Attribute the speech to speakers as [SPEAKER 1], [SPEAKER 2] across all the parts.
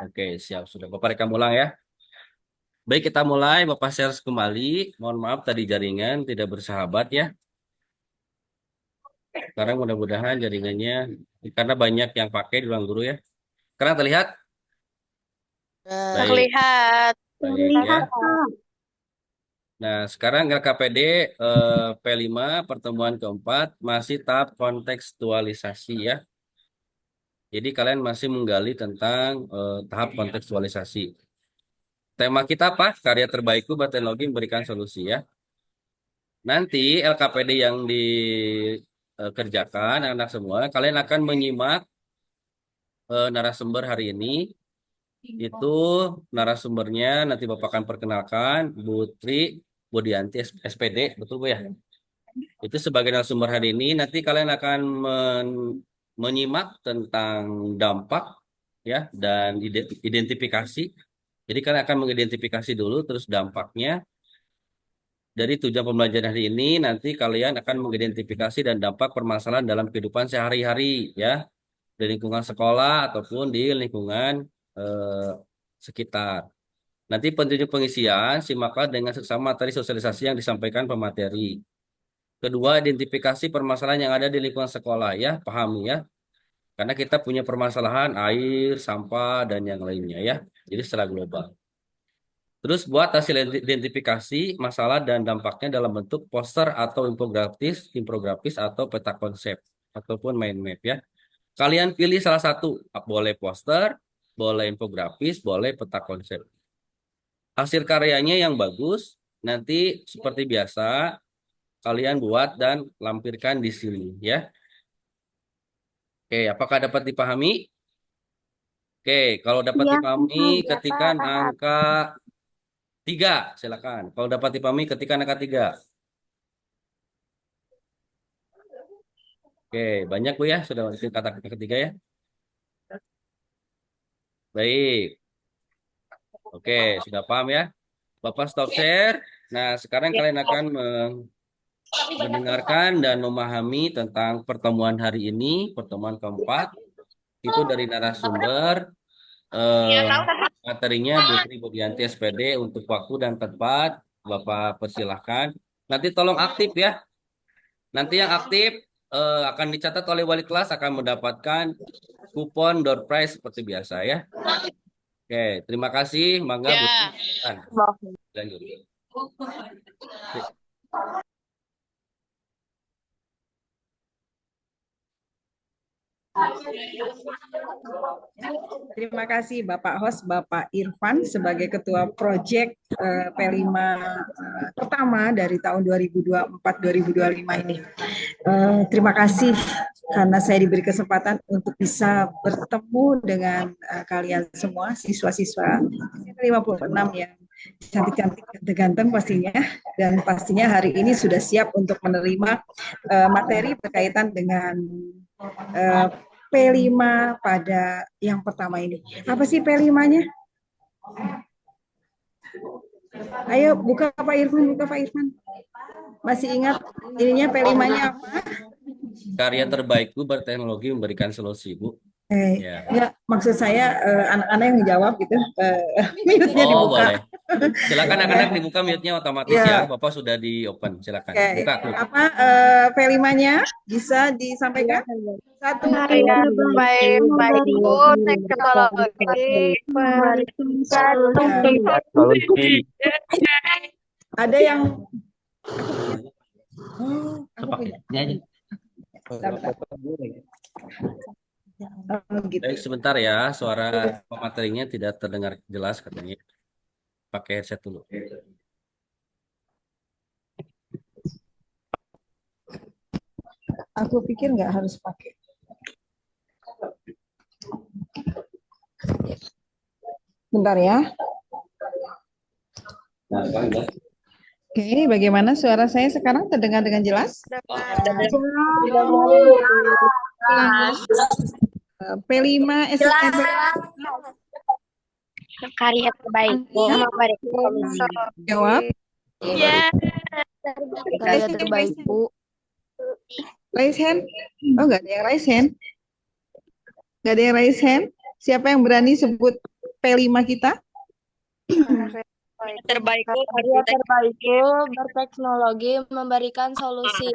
[SPEAKER 1] Oke, siap. Sudah. Bapak rekam ulang ya. Baik, kita mulai. Bapak share kembali. Mohon maaf tadi jaringan tidak bersahabat ya. Sekarang mudah-mudahan jaringannya, karena banyak yang pakai di ruang guru ya. Sekarang terlihat? Baik,
[SPEAKER 2] Terlihat.
[SPEAKER 1] baik ya.
[SPEAKER 3] Lihat, Kak.
[SPEAKER 1] Nah, sekarang LKPD P5 pertemuan keempat masih tahap kontekstualisasi ya. Jadi kalian masih menggali tentang tahap kontekstualisasi. Tema kita apa? Karya terbaikku Teknologi memberikan solusi ya. Nanti LKPD yang dikerjakan anak semua, kalian akan menyimak narasumber hari ini. Itu narasumbernya nanti Bapak akan perkenalkan Bu Tri Budianti SPD, betul Bu ya? Itu sebagai narasumber hari ini. Nanti kalian akan menyimak tentang dampak ya dan identifikasi. Jadi kalian akan mengidentifikasi dulu terus dampaknya. Dari tujuan pembelajaran hari ini nanti kalian akan mengidentifikasi dan dampak permasalahan dalam kehidupan sehari-hari ya di lingkungan sekolah ataupun di lingkungan sekitar. Nanti petunjuk pengisian simaklah dengan seksama materi sosialisasi yang disampaikan pemateri. Kedua, identifikasi permasalahan yang ada di lingkungan sekolah ya, pahami ya. Karena kita punya permasalahan air, sampah dan yang lainnya ya. Jadi secara global. Terus buat hasil identifikasi masalah dan dampaknya dalam bentuk poster atau infografis atau peta konsep ataupun mind map ya. Kalian pilih salah satu, boleh poster, boleh infografis, boleh peta konsep. Hasil karyanya yang bagus, nanti seperti biasa kalian buat dan lampirkan di sini ya. Oke, apakah dapat dipahami? Oke, kalau dapat
[SPEAKER 3] Iya,
[SPEAKER 1] dipahami
[SPEAKER 3] Kak.
[SPEAKER 1] ketikkan angka 3, silakan. Kalau dapat dipahami ketikkan angka 3. Oke, banyak Bu ya, sudah kata ketiga ya. Baik, oke, sudah paham ya. Bapak stop share. Nah, sekarang kalian akan mendengarkan dan memahami tentang pertemuan hari ini, pertemuan keempat. Itu dari narasumber, eh, materinya Bu Tri Budianti SPD untuk waktu dan tempat. Bapak persilahkan. Nanti tolong aktif ya. Nanti yang aktif akan dicatat oleh wali kelas akan mendapatkan kupon door prize seperti biasa ya. Oke, terima kasih. Mangga Bu Tri.
[SPEAKER 2] Ya.
[SPEAKER 1] Lanjut.
[SPEAKER 4] Terima kasih Bapak host Bapak Irfan sebagai Ketua Proyek P5 pertama dari tahun 2024-2025 ini. Terima kasih karena saya diberi kesempatan untuk bisa bertemu dengan kalian semua siswa-siswa 56 yang cantik-cantik ganteng pastinya, dan pastinya hari ini sudah siap untuk menerima materi berkaitan dengan P5 pada yang pertama ini. Apa sih P5-nya? Ayo buka Pak Irfan, buka Pak Irfan. Masih ingat ininya P5-nya apa?
[SPEAKER 1] Karya terbaikku berteknologi memberikan solusi, Bu. Ya.
[SPEAKER 4] Enggak, maksud saya anak-anak yang menjawab gitu. Mute-nya
[SPEAKER 1] Oh,
[SPEAKER 4] dibuka.
[SPEAKER 1] boleh. Silakan anak-anak dibuka mute-nya otomatis ya.
[SPEAKER 4] Ya.
[SPEAKER 1] Bapak sudah di open. Silakan.
[SPEAKER 4] Oke,
[SPEAKER 1] Buka, Bu.
[SPEAKER 4] apa P5-nya bisa disampaikan? Satu.
[SPEAKER 2] Karya terbaikku teknologi
[SPEAKER 1] Solusi.
[SPEAKER 4] Ada yang aku punya. Gitu.
[SPEAKER 1] Baik, sebentar ya. Suara pematerinya tidak terdengar jelas katanya. Pakai headset dulu.
[SPEAKER 4] Aku pikir nggak harus pakai. Bentar ya. Oke, bagaimana suara saya sekarang terdengar dengan jelas? P5 SMP.
[SPEAKER 3] Karya terbaikku memberikan
[SPEAKER 4] Jawab.
[SPEAKER 2] Ya.
[SPEAKER 3] karya terbaikku.
[SPEAKER 4] Raise hand. Oh, nggak ada yang raise hand. Nggak ada yang raise hand. Siapa yang berani sebut P5 kita?
[SPEAKER 2] Terbaikku
[SPEAKER 3] Karya terbaikku berteknologi memberikan solusi.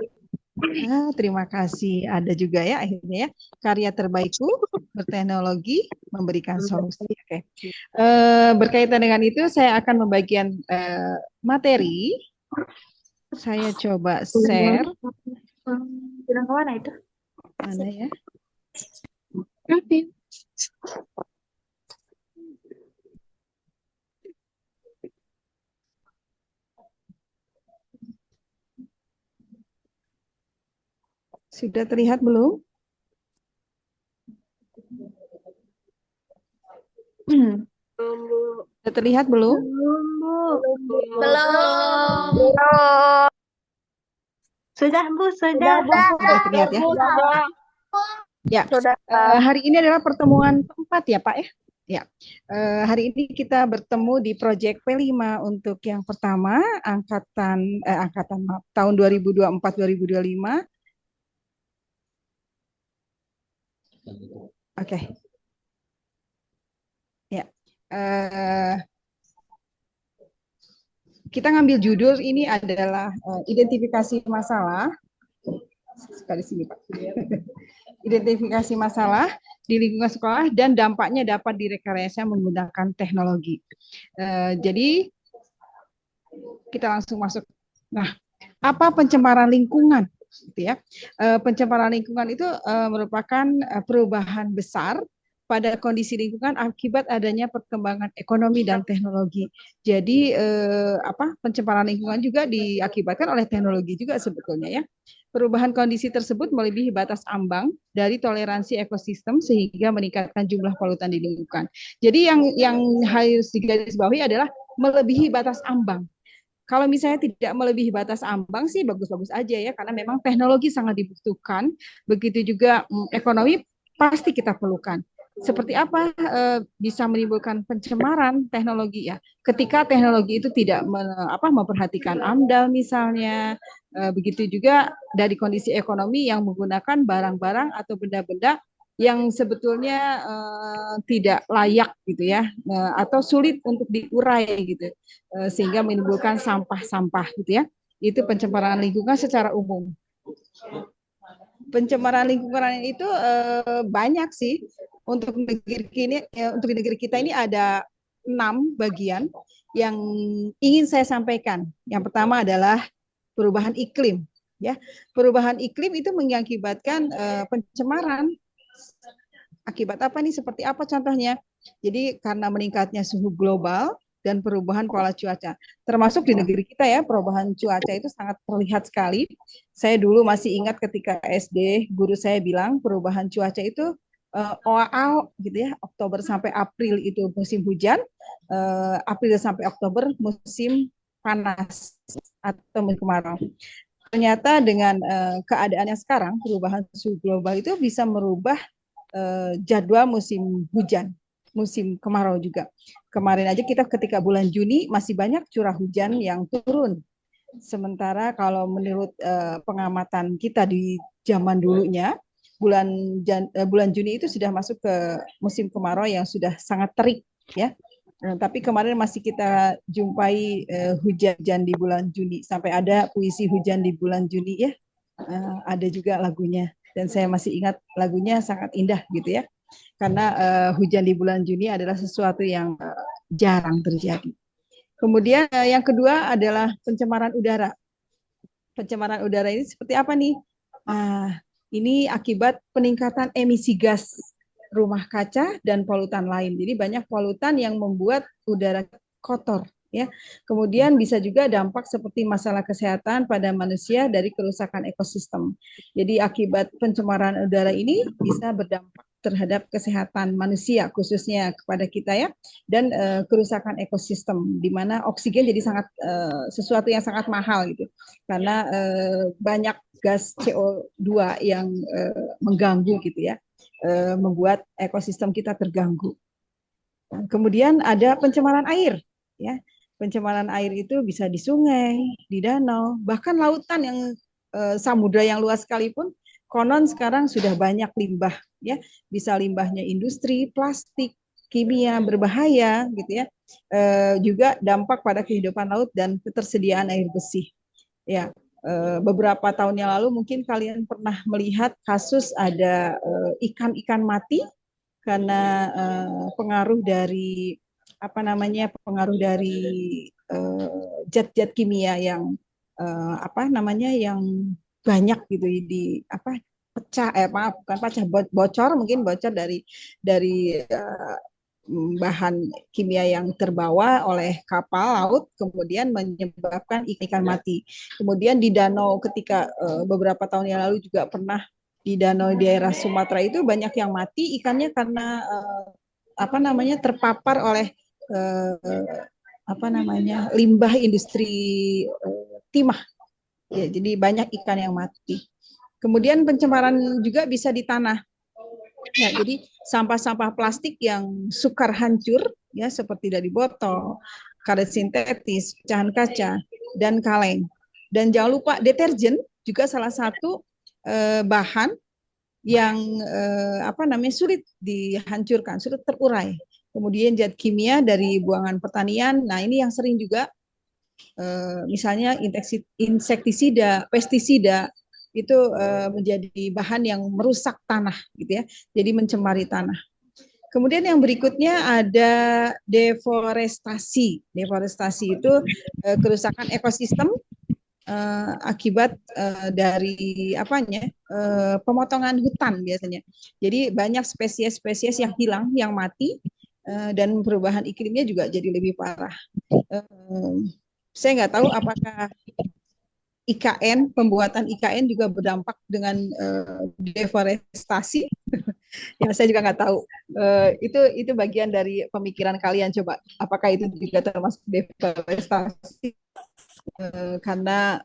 [SPEAKER 4] Terima kasih. Ada juga ya akhirnya ya. Karya terbaikku berteknologi memberikan solusi. Oke. Berkaitan dengan itu saya akan membagikan materi. Saya coba share.
[SPEAKER 3] Bilang kemana itu?
[SPEAKER 4] Mana ya? Sudah terlihat belum? Sudah terlihat belum?
[SPEAKER 3] Belum.
[SPEAKER 2] Sudah, Bu, sudah.
[SPEAKER 4] Sudah terlihat ya? Ya, hari ini adalah pertemuan keempat ya Pak ya. Ya, hari ini kita bertemu di proyek P5 untuk yang pertama angkatan maaf, tahun 2024-2025. Oke. Ya, kita ngambil judul ini adalah identifikasi masalah. Sekali sini Pak. Identifikasi masalah di lingkungan sekolah dan dampaknya dapat direkayasa menggunakan teknologi. Jadi kita langsung masuk. Nah, apa pencemaran lingkungan? Gitu ya. Pencemaran lingkungan itu merupakan perubahan besar pada kondisi lingkungan akibat adanya perkembangan ekonomi dan teknologi. Jadi pencemaran lingkungan juga diakibatkan oleh teknologi juga sebetulnya ya. Perubahan kondisi tersebut melebihi batas ambang dari toleransi ekosistem sehingga meningkatkan jumlah polutan di lingkungan. Jadi yang harus digarisbawahi adalah melebihi batas ambang. Kalau misalnya tidak melebihi batas ambang sih bagus-bagus aja ya, karena memang teknologi sangat dibutuhkan. Begitu juga ekonomi pasti kita perlukan. Seperti apa bisa menimbulkan pencemaran teknologi ya? Ketika teknologi itu tidak memperhatikan AMDAL misalnya, begitu juga dari kondisi ekonomi yang menggunakan barang-barang atau benda-benda yang sebetulnya tidak layak gitu ya, atau sulit untuk diurai gitu, sehingga menimbulkan sampah-sampah gitu ya. Itu pencemaran lingkungan secara umum. Pencemaran lingkungan itu banyak sih. Untuk negeri kita ini ada 6 bagian yang ingin saya sampaikan. Yang pertama adalah perubahan iklim. Ya, perubahan iklim itu mengakibatkan pencemaran. Akibat apa nih? Seperti apa contohnya? Jadi karena meningkatnya suhu global dan perubahan pola cuaca. Termasuk di negeri kita ya, perubahan cuaca itu sangat terlihat sekali. Saya dulu masih ingat ketika SD, guru saya bilang perubahan cuaca itu OAA gitu ya, Oktober sampai April itu musim hujan, April sampai Oktober musim panas atau musim kemarau. Ternyata dengan keadaannya sekarang, perubahan suhu global itu bisa merubah jadwal musim hujan, musim kemarau juga. Kemarin aja kita ketika bulan Juni masih banyak curah hujan yang turun. Sementara kalau menurut pengamatan kita di zaman dulunya, bulan Juni itu sudah masuk ke musim kemarau yang sudah sangat terik ya. Tapi kemarin masih kita jumpai hujan di bulan Juni, sampai ada puisi hujan di bulan Juni ya. Ada juga lagunya dan saya masih ingat lagunya sangat indah gitu ya. Karena hujan di bulan Juni adalah sesuatu yang jarang terjadi. Kemudian yang kedua adalah pencemaran udara. Pencemaran udara ini seperti apa nih? Ini akibat peningkatan emisi gas rumah kaca dan polutan lain. Jadi banyak polutan yang membuat udara kotor ya. Kemudian bisa juga dampak seperti masalah kesehatan pada manusia dari kerusakan ekosistem. Jadi akibat pencemaran udara ini bisa berdampak terhadap kesehatan manusia khususnya kepada kita ya, dan kerusakan ekosistem di mana oksigen jadi sangat sesuatu yang sangat mahal gitu. Karena banyak gas CO2 yang mengganggu gitu ya, membuat ekosistem kita terganggu. Kemudian ada pencemaran air ya. Pencemaran air itu bisa di sungai, di danau, bahkan lautan yang samudra yang luas sekalipun konon sekarang sudah banyak limbah ya, bisa limbahnya industri, plastik, kimia berbahaya gitu ya, juga dampak pada kehidupan laut dan ketersediaan air bersih. Ya, beberapa tahun yang lalu mungkin kalian pernah melihat kasus ada ikan-ikan mati karena pengaruh dari apa namanya, pengaruh dari zat-zat kimia yang apa namanya, yang banyak gitu di apa, pecah, maaf, bukan pecah, bocor, mungkin bocor dari bahan kimia yang terbawa oleh kapal laut, kemudian menyebabkan ikan mati. Kemudian di danau ketika beberapa tahun yang lalu juga pernah di danau di daerah Sumatera itu banyak yang mati ikannya karena apa namanya, terpapar oleh apa namanya, limbah industri timah. Ya, jadi banyak ikan yang mati. Kemudian pencemaran juga bisa di tanah. Ya, jadi sampah-sampah plastik yang sukar hancur ya, seperti dari botol, karet sintetis, pecahan kaca, dan kaleng. Dan jangan lupa deterjen juga salah satu bahan yang apa namanya, sulit dihancurkan, sulit terurai. Kemudian zat kimia dari buangan pertanian. Nah, ini yang sering juga misalnya insektisida, pestisida itu menjadi bahan yang merusak tanah gitu ya. Jadi mencemari tanah. Kemudian yang berikutnya ada deforestasi. Deforestasi itu kerusakan ekosistem akibat dari apanya, pemotongan hutan biasanya. Jadi banyak spesies-spesies yang hilang, yang mati, dan perubahan iklimnya juga jadi lebih parah. Saya nggak tahu apakah IKN, pembuatan IKN juga berdampak dengan deforestasi. Ya, saya juga nggak tahu. Itu bagian dari pemikiran kalian, coba apakah itu juga termasuk deforestasi, karena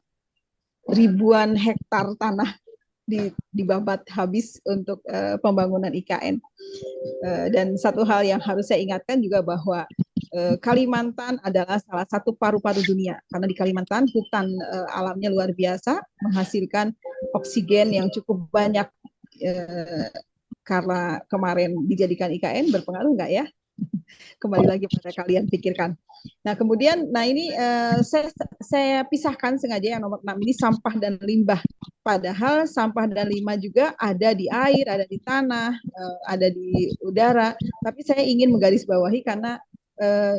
[SPEAKER 4] ribuan hektar tanah dibabat habis untuk pembangunan IKN. Dan satu hal yang harus saya ingatkan juga bahwa Kalimantan adalah salah satu paru-paru dunia, karena di Kalimantan hutan alamnya luar biasa, menghasilkan oksigen yang cukup banyak. Karena kemarin dijadikan IKN, berpengaruh nggak ya? Kembali lagi pada kalian pikirkan. Nah, kemudian, nah ini saya pisahkan sengaja yang nomor 6 ini sampah dan limbah. Padahal sampah dan limbah juga ada di air, ada di tanah, ada di udara. Tapi saya ingin menggarisbawahi karena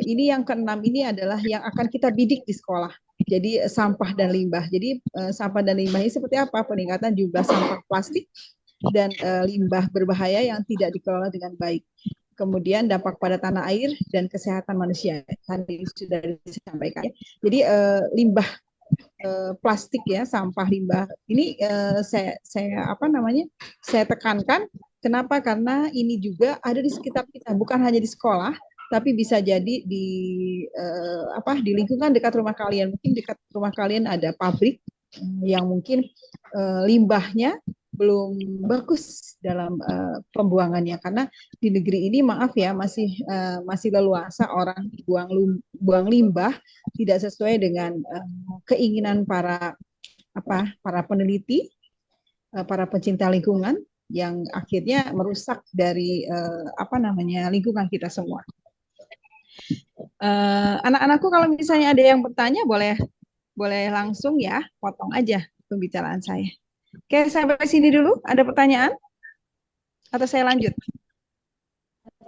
[SPEAKER 4] ini yang keenam ini adalah yang akan kita bidik di sekolah. Jadi sampah dan limbah. Jadi sampah dan limbah ini seperti apa? Peningkatan jumlah sampah plastik dan limbah berbahaya yang tidak dikelola dengan baik. Kemudian dampak pada tanah air dan kesehatan manusia, tadi sudah disampaikan. Jadi limbah plastik ya, sampah limbah ini saya apa namanya, saya tekankan. Kenapa? Karena ini juga ada di sekitar kita, bukan hanya di sekolah, tapi bisa jadi di apa, di lingkungan dekat rumah kalian. Mungkin dekat rumah kalian ada pabrik yang mungkin limbahnya belum bagus dalam pembuangannya, karena di negeri ini maaf ya masih leluasa orang buang limbah tidak sesuai dengan keinginan para peneliti, para pencinta lingkungan, yang akhirnya merusak dari apa namanya, lingkungan kita semua. Anak-anakku, kalau misalnya ada yang bertanya boleh langsung ya, potong aja pembicaraan saya. Oke, sampai sini dulu. Ada pertanyaan? Atau saya lanjut?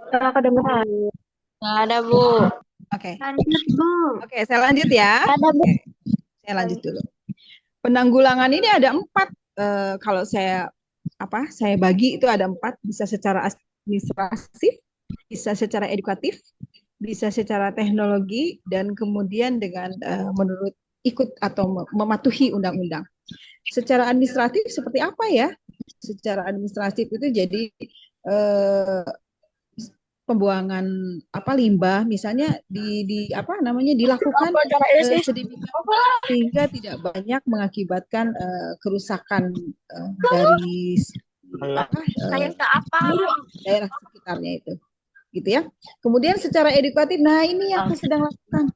[SPEAKER 2] Kedengeran. Nggak ada, Bu.
[SPEAKER 4] Oke.
[SPEAKER 3] Lanjut, Bu.
[SPEAKER 4] Oke, saya lanjut ya.
[SPEAKER 2] Ada, Bu.
[SPEAKER 4] Oke, saya lanjut dulu. Penanggulangan ini ada 4. Kalau saya bagi itu ada 4. Bisa secara administratif, bisa secara edukatif, bisa secara teknologi, dan kemudian dengan menurut ikut atau mematuhi undang-undang. Secara administratif seperti apa ya? Secara administratif itu jadi pembuangan limbah misalnya apa namanya, dilakukan sedemikian sehingga tidak banyak mengakibatkan kerusakan dari daerah sekitarnya itu, gitu ya. Kemudian secara edukatif, nah ini yang kita sedang lakukan.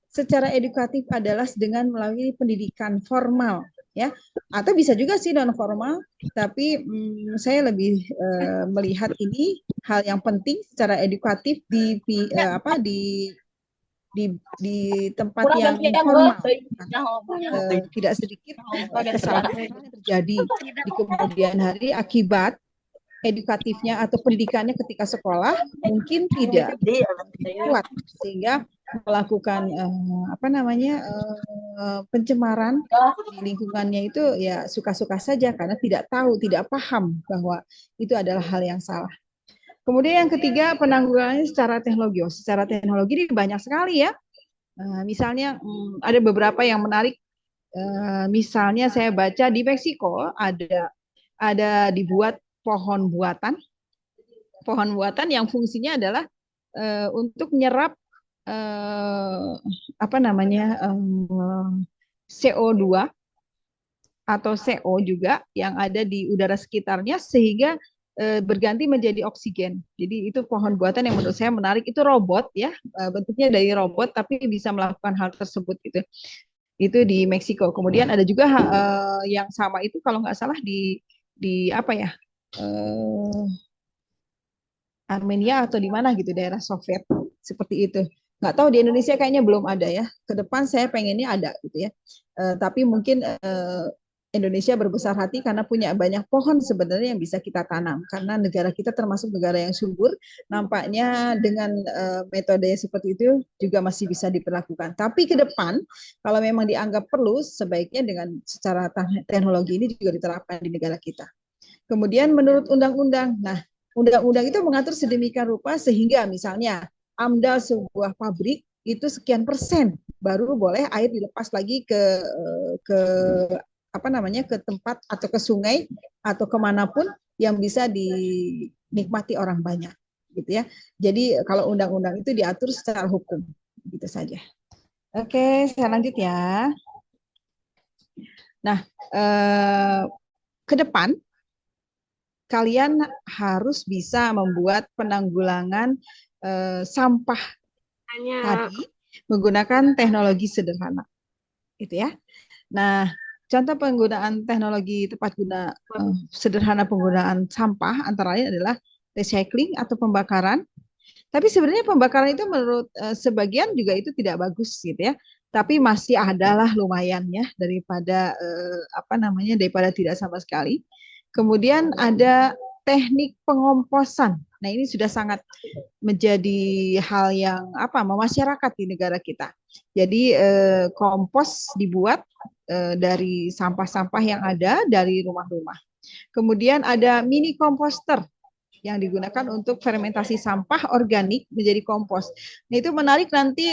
[SPEAKER 4] Secara edukatif adalah dengan melalui pendidikan formal ya. Atau bisa juga sih non formal, tapi saya lebih melihat ini hal yang penting secara edukatif di tempat yang formal, karena tidak sedikit kesalahan yang terjadi di kemudian hari akibat edukatifnya atau pendidikannya ketika sekolah mungkin tidak kuat, sehingga melakukan pencemaran di lingkungannya itu ya suka-suka saja karena tidak tahu, tidak paham bahwa itu adalah hal yang salah. Kemudian yang ketiga, penanggulangannya secara teknologi. Secara teknologi ini banyak sekali ya. Misalnya ada beberapa yang menarik. Misalnya saya baca di Meksiko ada dibuat pohon buatan yang fungsinya adalah untuk menyerap CO2 atau CO juga yang ada di udara sekitarnya sehingga berganti menjadi oksigen. Jadi itu pohon buatan yang menurut saya menarik. Itu robot ya, bentuknya dari robot tapi bisa melakukan hal tersebut gitu. Itu di Meksiko. Kemudian ada juga yang sama itu kalau nggak salah di apa ya? Armenia atau di mana gitu, daerah Soviet seperti itu. Nggak tahu di Indonesia kayaknya belum ada ya. Ke depan saya pengennya ada gitu ya. Tapi mungkin Indonesia berbesar hati karena punya banyak pohon sebenarnya yang bisa kita tanam. Karena negara kita termasuk negara yang subur, nampaknya dengan metode seperti itu juga masih bisa diperlakukan. Tapi ke depan, kalau memang dianggap perlu, sebaiknya dengan secara teknologi ini juga diterapkan di negara kita. Kemudian menurut undang-undang, nah undang-undang itu mengatur sedemikian rupa sehingga misalnya AMDAL sebuah pabrik itu sekian persen baru boleh air dilepas lagi ke ke tempat atau ke sungai atau kemanapun yang bisa dinikmati orang banyak gitu ya. Jadi kalau undang-undang itu diatur secara hukum gitu saja. Oke, saya lanjut ya. Nah, ke depan kalian harus bisa membuat penanggulangan sampah tadi menggunakan teknologi sederhana, gitu ya. Nah, contoh penggunaan teknologi tepat guna sederhana penggunaan sampah antara lain adalah recycling atau pembakaran. Tapi sebenarnya pembakaran itu menurut sebagian juga itu tidak bagus, gitu ya. Tapi masih adalah lumayan ya daripada daripada tidak sama sekali. Kemudian ada teknik pengomposan. Nah, ini sudah sangat menjadi hal yang memasyarakat di negara kita. Jadi kompos dibuat dari sampah-sampah yang ada dari rumah-rumah. Kemudian ada mini komposter yang digunakan untuk fermentasi sampah organik menjadi kompos. Nah, itu menarik, nanti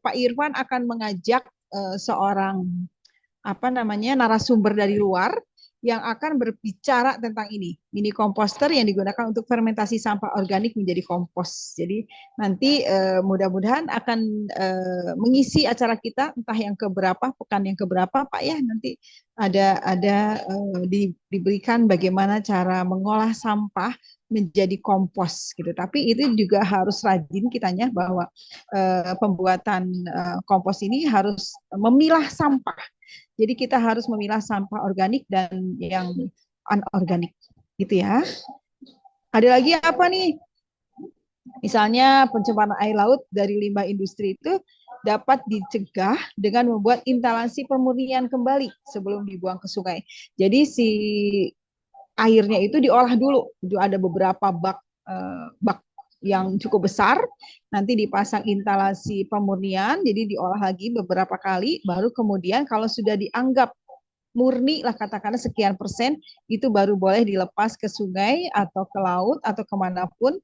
[SPEAKER 4] Pak Irfan akan mengajak seorang narasumber dari luar yang akan berbicara tentang ini, mini komposter yang digunakan untuk fermentasi sampah organik menjadi kompos. Jadi nanti mudah-mudahan akan mengisi acara kita entah yang keberapa, pekan yang keberapa Pak ya, nanti ada diberikan bagaimana cara mengolah sampah menjadi kompos gitu. Tapi itu juga harus rajin kitanya bahwa pembuatan kompos ini harus memilah sampah. Jadi kita harus memilah sampah organik dan yang anorganik gitu ya. Ada lagi apa nih? Misalnya pencemaran air laut dari limbah industri itu dapat dicegah dengan membuat instalasi pemurnian kembali sebelum dibuang ke sungai. Jadi si airnya itu diolah dulu. Itu ada beberapa bak yang cukup besar, nanti dipasang instalasi pemurnian, jadi diolah lagi beberapa kali, baru kemudian kalau sudah dianggap murni lah katakanlah sekian persen, itu baru boleh dilepas ke sungai atau ke laut atau kemanapun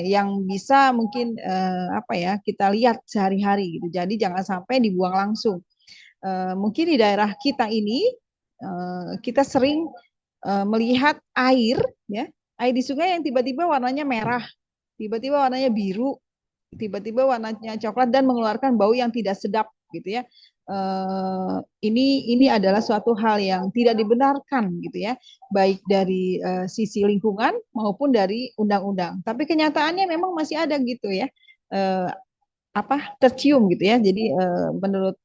[SPEAKER 4] yang bisa mungkin kita lihat sehari-hari gitu. Jadi jangan sampai dibuang langsung. Mungkin di daerah kita ini kita sering melihat air di sungai yang tiba-tiba warnanya merah, tiba-tiba warnanya biru, tiba-tiba warnanya coklat dan mengeluarkan bau yang tidak sedap gitu ya. Ini adalah suatu hal yang tidak dibenarkan gitu ya, baik dari sisi lingkungan maupun dari undang-undang. Tapi kenyataannya memang masih ada gitu ya, tercium gitu ya. Jadi menurut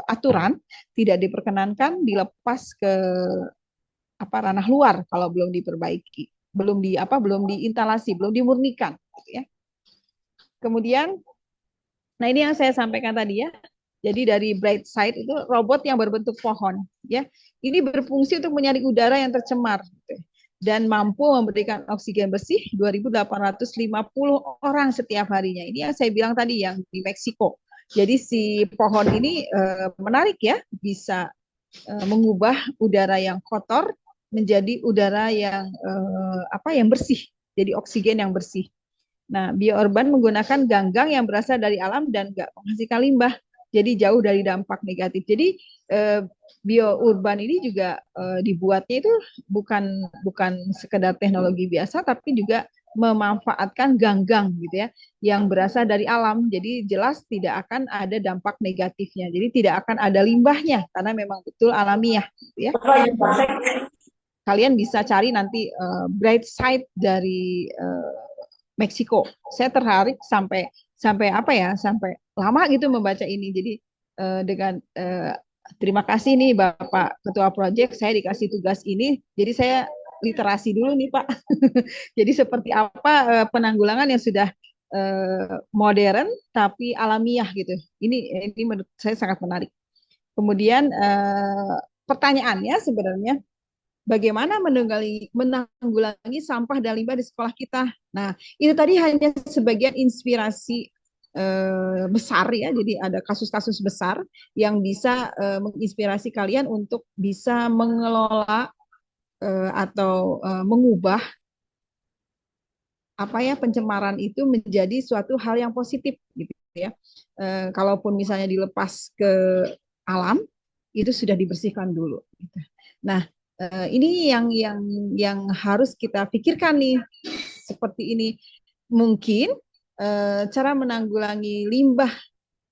[SPEAKER 4] aturan, tidak diperkenankan dilepas ke ranah luar kalau belum diperbaiki, belum diinstalasi, belum dimurnikan, gitu ya. Kemudian, nah ini yang saya sampaikan tadi ya. Jadi dari Bright Side itu robot yang berbentuk pohon, ya. Ini berfungsi untuk menyaring udara yang tercemar, gitu, dan mampu memberikan oksigen bersih 2.850 orang setiap harinya. Ini yang saya bilang tadi yang di Meksiko. Jadi si pohon ini menarik ya, bisa mengubah udara yang kotor menjadi udara yang yang bersih, jadi oksigen yang bersih. Nah, biourban menggunakan ganggang yang berasal dari alam dan nggak menghasilkan limbah, jadi jauh dari dampak negatif. Jadi biourban ini juga dibuatnya itu bukan sekedar teknologi biasa, tapi juga memanfaatkan ganggang gitu ya, yang berasal dari alam. Jadi jelas tidak akan ada dampak negatifnya. Jadi tidak akan ada limbahnya karena memang betul alamiah gitu ya. Kalian bisa cari nanti Bright Side dari Meksiko. Saya tertarik sampai sampai lama gitu membaca ini. Jadi dengan terima kasih nih Bapak Ketua Proyek, saya dikasih tugas ini. Jadi saya literasi dulu nih Pak. Jadi seperti apa penanggulangan yang sudah modern tapi alamiah gitu. Ini menurut saya sangat menarik. Kemudian pertanyaannya sebenarnya bagaimana menanggulangi sampah dan limbah di sekolah kita. Nah, itu tadi hanya sebagian inspirasi besar ya. Jadi ada kasus-kasus besar yang bisa menginspirasi kalian untuk bisa mengelola atau mengubah pencemaran itu menjadi suatu hal yang positif gitu ya. Kalaupun misalnya dilepas ke alam, itu sudah dibersihkan dulu. Gitu. Nah, ini yang harus kita pikirkan nih, seperti ini. Mungkin cara menanggulangi limbah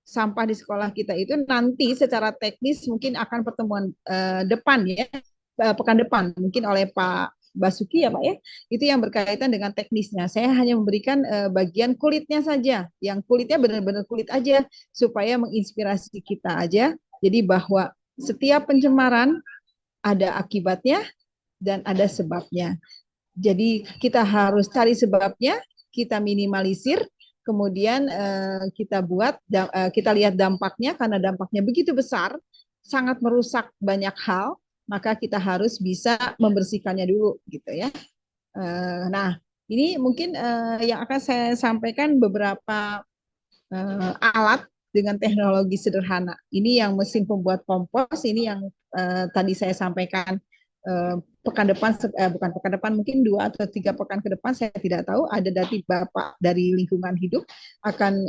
[SPEAKER 4] sampah di sekolah kita itu nanti secara teknis mungkin akan pertemuan depan ya, pekan depan mungkin oleh Pak Basuki ya Pak ya, itu yang berkaitan dengan teknisnya. Saya hanya memberikan bagian kulitnya saja, yang kulitnya benar-benar kulit aja, supaya menginspirasi kita aja. Jadi bahwa setiap pencemaran ada akibatnya dan ada sebabnya. Jadi kita harus cari sebabnya, kita minimalisir, kemudian kita lihat dampaknya, karena dampaknya begitu besar, sangat merusak banyak hal, maka kita harus bisa membersihkannya dulu gitu ya. Nah, ini mungkin yang akan saya sampaikan beberapa alat dengan teknologi sederhana. Ini yang mesin pembuat kompos, ini yang tadi saya sampaikan pekan depan, bukan pekan depan, mungkin 2 atau 3 pekan ke depan, saya tidak tahu, ada dari Bapak dari lingkungan hidup akan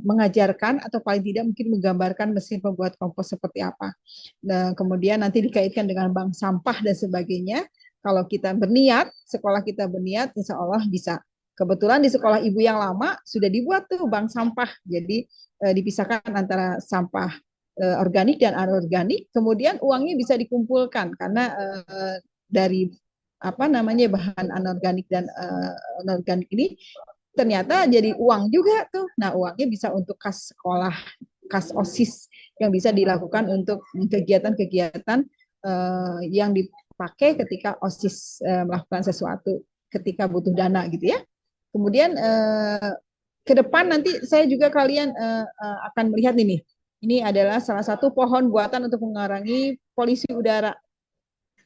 [SPEAKER 4] mengajarkan atau paling tidak mungkin menggambarkan mesin pembuat kompos seperti apa. Nah, kemudian nanti dikaitkan dengan bank sampah dan sebagainya. Kalau kita berniat, sekolah kita berniat, insya Allah bisa. Kebetulan di sekolah ibu yang lama sudah dibuat tuh bank sampah, jadi dipisahkan antara sampah organik dan anorganik, kemudian uangnya bisa dikumpulkan karena dari bahan anorganik dan anorganik ini ternyata jadi uang juga tuh. Nah, uangnya bisa untuk kas sekolah, kas OSIS yang bisa dilakukan untuk kegiatan-kegiatan yang dipakai ketika OSIS melakukan sesuatu ketika butuh dana gitu ya. Kemudian ke depan nanti saya juga kalian akan melihat ini. Ini adalah salah satu pohon buatan untuk mengurangi polusi udara.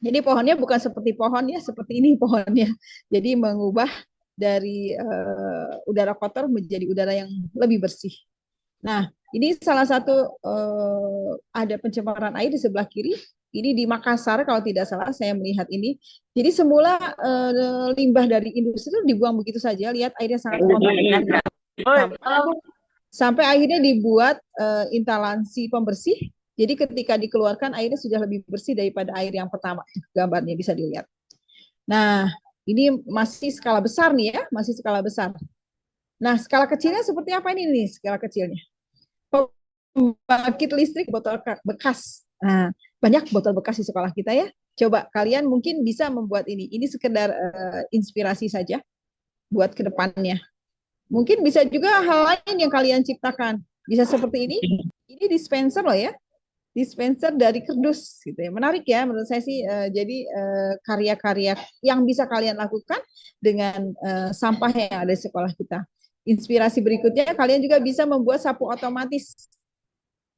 [SPEAKER 4] Jadi pohonnya bukan seperti pohon ya, seperti ini pohonnya. Jadi mengubah dari udara kotor menjadi udara yang lebih bersih. Nah, ini salah satu ada pencemaran air di sebelah kiri. Ini di Makassar kalau tidak salah saya melihat ini. Jadi semula limbah dari industri itu dibuang begitu saja. Lihat airnya sangat kotor. Sampai akhirnya dibuat instalasi pembersih. Jadi ketika dikeluarkan airnya sudah lebih bersih daripada air yang pertama. Gambarnya bisa dilihat. Nah, ini masih skala besar nih ya, masih skala besar. Nah, skala kecilnya seperti apa ini nih skala kecilnya? Pembangkit listrik botol bekas. Nah, banyak botol bekas di sekolah kita ya. Coba kalian mungkin bisa membuat ini. Ini sekedar inspirasi saja buat kedepannya. Mungkin bisa juga hal lain yang kalian ciptakan. Bisa seperti ini. Ini dispenser loh ya, dispenser dari kerdus gitu ya. Menarik ya menurut saya sih. Jadi karya-karya yang bisa kalian lakukan dengan sampah yang ada di sekolah kita. Inspirasi berikutnya, kalian juga bisa membuat sapu otomatis.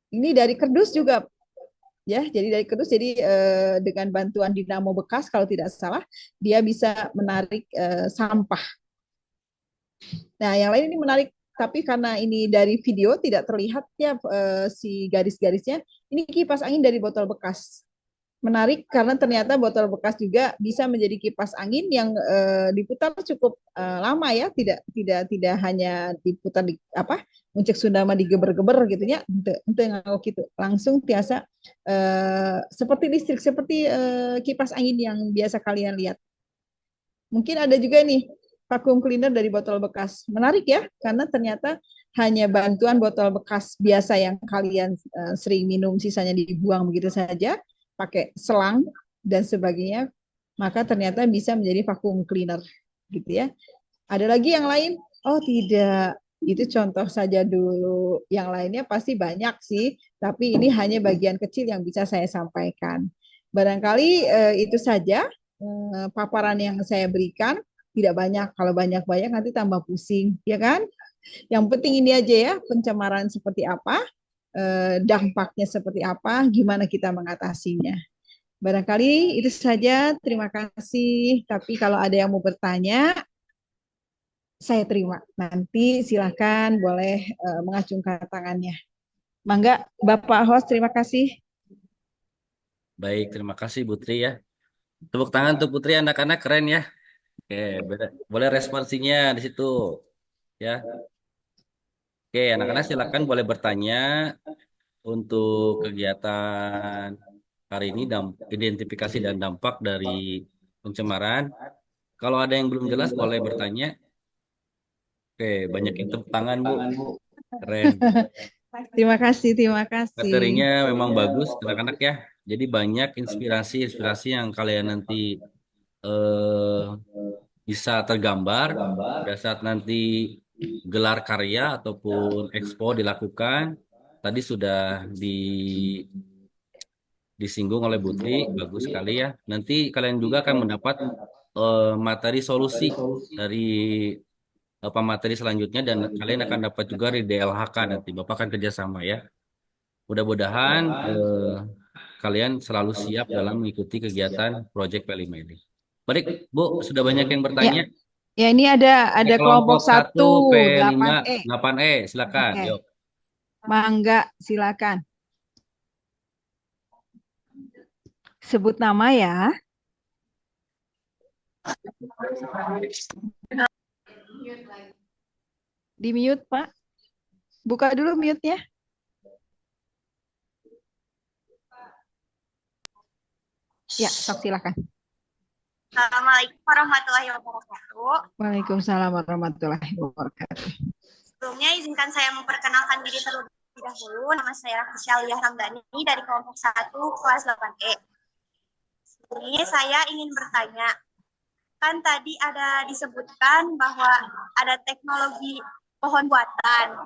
[SPEAKER 4] Ini dari kerdus juga ya. Jadi dari kerdus, jadi dengan bantuan dinamo bekas kalau tidak salah, dia bisa menarik sampah. Nah, yang lain ini menarik, tapi karena ini dari video tidak terlihat ya si garis-garisnya. Ini kipas angin dari botol bekas. Menarik karena ternyata botol bekas juga bisa menjadi kipas angin yang diputar cukup lama ya, tidak hanya diputar di apa, muncik Sundama digeber-geber gitu ya, ente nganggo gitu. Langsung tiasa seperti listrik, seperti kipas angin yang biasa kalian lihat. Mungkin ada juga nih vacuum cleaner dari botol bekas. Menarik ya, karena ternyata hanya bantuan botol bekas biasa yang kalian sering minum, sisanya dibuang begitu saja, pakai selang dan sebagainya, maka ternyata bisa menjadi vacuum cleaner gitu ya. Ada lagi yang lain? Oh tidak, itu contoh saja dulu. Yang lainnya pasti banyak sih, tapi ini hanya bagian kecil yang bisa saya sampaikan. Barangkali itu saja paparan yang saya berikan. Tidak banyak, kalau banyak-banyak nanti tambah pusing, ya kan? Yang penting ini aja ya, pencemaran seperti apa, dampaknya seperti apa, gimana kita mengatasinya. Barangkali itu saja, terima kasih. Tapi kalau ada yang mau bertanya, saya terima. Nanti silakan boleh mengacungkan tangannya. Mangga, Bapak host, terima kasih.
[SPEAKER 1] Baik, terima kasih Putri ya. Tepuk tangan untuk Putri, anak-anak keren ya. Oke, boleh responsinya di situ ya. Oke, anak-anak silakan boleh bertanya untuk kegiatan hari ini, identifikasi dan dampak dari pencemaran. Kalau ada yang belum jelas boleh bertanya. Oke, banyak yang tepuk tangan Bu. Keren.
[SPEAKER 4] Terima kasih, terima kasih.
[SPEAKER 1] Materinya memang bagus anak-anak ya. Jadi banyak inspirasi-inspirasi yang kalian nanti eh, bisa tergambar pada saat nanti gelar karya ataupun expo dilakukan. Tadi sudah disinggung oleh Putri, bagus sekali ya. Nanti kalian juga akan mendapat materi solusi dari pemateri selanjutnya dan kalian akan dapat juga dari DLHK nanti. Bapak akan kerjasama ya. Mudah-mudahan kalian selalu siap dalam mengikuti kegiatan Project P5 ini. Baik, Bu, sudah banyak yang
[SPEAKER 4] Ya,
[SPEAKER 1] bertanya.
[SPEAKER 4] ya ini ada kelompok
[SPEAKER 1] Kelompok 1
[SPEAKER 4] 1
[SPEAKER 1] P5
[SPEAKER 4] 8E.
[SPEAKER 1] 8E, silakan.
[SPEAKER 4] Oke.
[SPEAKER 1] Yuk.
[SPEAKER 4] Mangga, silakan. Sebut nama ya. Di mute, Pak. Buka dulu mute-nya. Ya, sok silakan.
[SPEAKER 5] Assalamualaikum warahmatullahi wabarakatuh.
[SPEAKER 4] Waalaikumsalam warahmatullahi wabarakatuh.
[SPEAKER 5] Sebelumnya izinkan saya memperkenalkan diri terlebih dahulu. Nama saya Syaliah Ramdhani dari kelompok 1 kelas 8E. Ini saya ingin bertanya, kan tadi ada disebutkan bahwa ada teknologi pohon buatan.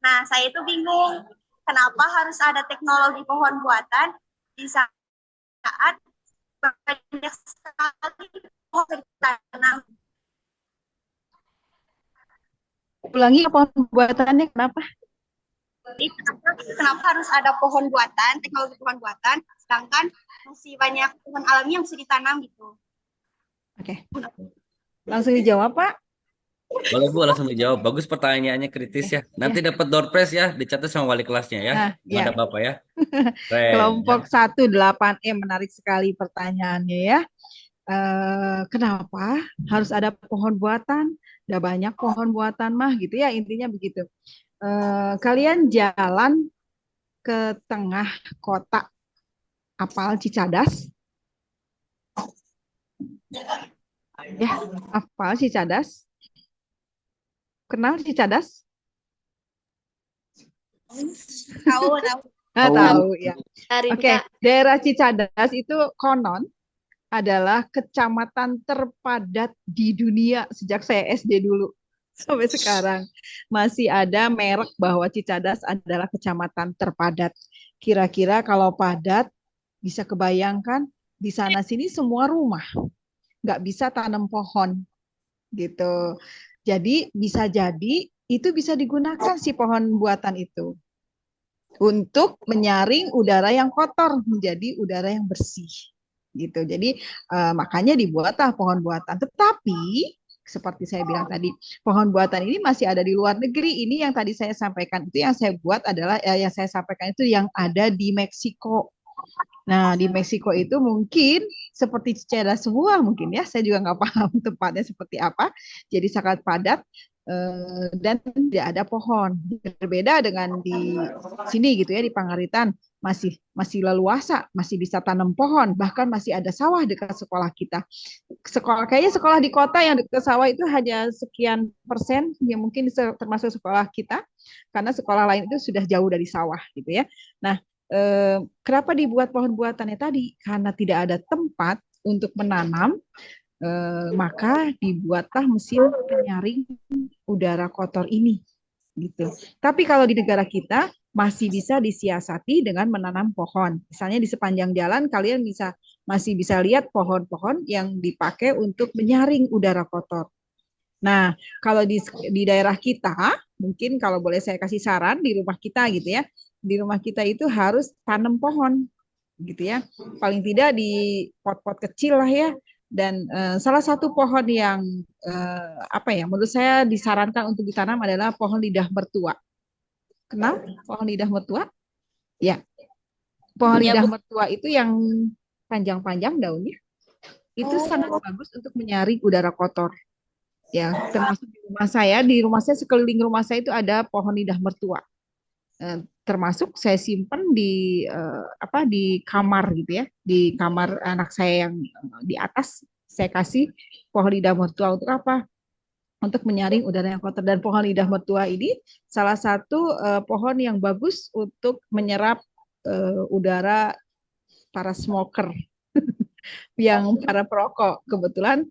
[SPEAKER 5] Nah, saya itu bingung, kenapa harus ada teknologi pohon buatan di saat banyak sekali pohon ditanam.
[SPEAKER 4] Ulangi pohon buatannya kenapa?
[SPEAKER 5] Kenapa harus ada pohon buatan, teknologi pohon buatan, sedangkan masih banyak pohon alami yang bisa ditanam gitu.
[SPEAKER 4] Oke. Langsung dijawab, Pak.
[SPEAKER 1] Boleh Bu, langsung dijawab. Bagus pertanyaannya, kritis ya. Nanti dapat door prize ya, dicatat sama wali kelasnya ya.
[SPEAKER 4] Nah,
[SPEAKER 1] Ada
[SPEAKER 4] ya.
[SPEAKER 1] Bapak ya. Keren,
[SPEAKER 4] Kelompok
[SPEAKER 1] ya.
[SPEAKER 4] 1 8E, menarik sekali pertanyaannya ya. Kenapa harus ada pohon buatan? Udah banyak pohon buatan mah gitu ya, intinya begitu. Kalian jalan ke tengah kota, apal Cicadas? Ya, apal Cicadas? Kenal Cicadas?
[SPEAKER 5] Tahu.
[SPEAKER 4] Tahu ya.
[SPEAKER 3] Tarim,
[SPEAKER 4] Oke,
[SPEAKER 3] Kak.
[SPEAKER 4] daerah Cicadas itu konon adalah kecamatan terpadat di dunia sejak saya SD dulu. sampai sekarang masih ada merek bahwa Cicadas adalah kecamatan terpadat. Kira-kira kalau padat bisa kebayangkan di sana sini semua rumah, nggak bisa tanam pohon gitu. Jadi bisa jadi itu bisa digunakan si pohon buatan itu untuk menyaring udara yang kotor menjadi udara yang bersih gitu. Jadi makanya dibuatlah pohon buatan. Tetapi seperti saya bilang tadi, pohon buatan ini masih ada di luar negeri. Ini yang tadi saya sampaikan itu yang saya buat adalah yang saya sampaikan itu yang ada di Meksiko. Nah, di Meksiko itu mungkin seperti Cicada semua mungkin ya. Saya juga nggak paham tempatnya seperti apa. Jadi sangat padat dan tidak ada pohon. Berbeda dengan di sini gitu ya di Pangaritan masih leluasa, masih bisa tanam pohon, bahkan masih ada sawah dekat sekolah kita. Kayaknya sekolah di kota yang dekat sawah itu hanya sekian persen yang mungkin termasuk sekolah kita, karena sekolah lain itu sudah jauh dari sawah gitu ya. Nah, kenapa dibuat pohon buatannya tadi? Karena tidak ada tempat untuk menanam, maka dibuatlah mesin penyaring udara kotor ini gitu. Tapi kalau di negara kita masih bisa disiasati dengan menanam pohon. Misalnya di sepanjang jalan kalian masih bisa lihat pohon-pohon yang dipakai untuk menyaring udara kotor. Nah, kalau di daerah kita, mungkin kalau boleh saya kasih saran di rumah kita gitu ya, di rumah kita itu harus tanam pohon gitu ya. Paling tidak di pot-pot kecil lah ya. Dan salah satu pohon yang apa ya, menurut saya disarankan untuk ditanam adalah pohon lidah mertua. Kenal pohon lidah mertua? Ya, pohon
[SPEAKER 2] Ya,
[SPEAKER 4] lidah
[SPEAKER 2] Bu.
[SPEAKER 4] mertua itu yang panjang-panjang daunnya. Itu sangat bagus untuk menyaring udara kotor. Ya, termasuk di rumah saya sekeliling rumah saya itu ada pohon lidah mertua. Termasuk saya simpan di kamar gitu ya, di kamar anak saya yang di atas saya kasih pohon lidah mertua untuk apa? Untuk menyaring udara yang kotor. Dan pohon lidah mertua ini salah satu pohon yang bagus untuk menyerap udara para smoker yang para perokok. Kebetulan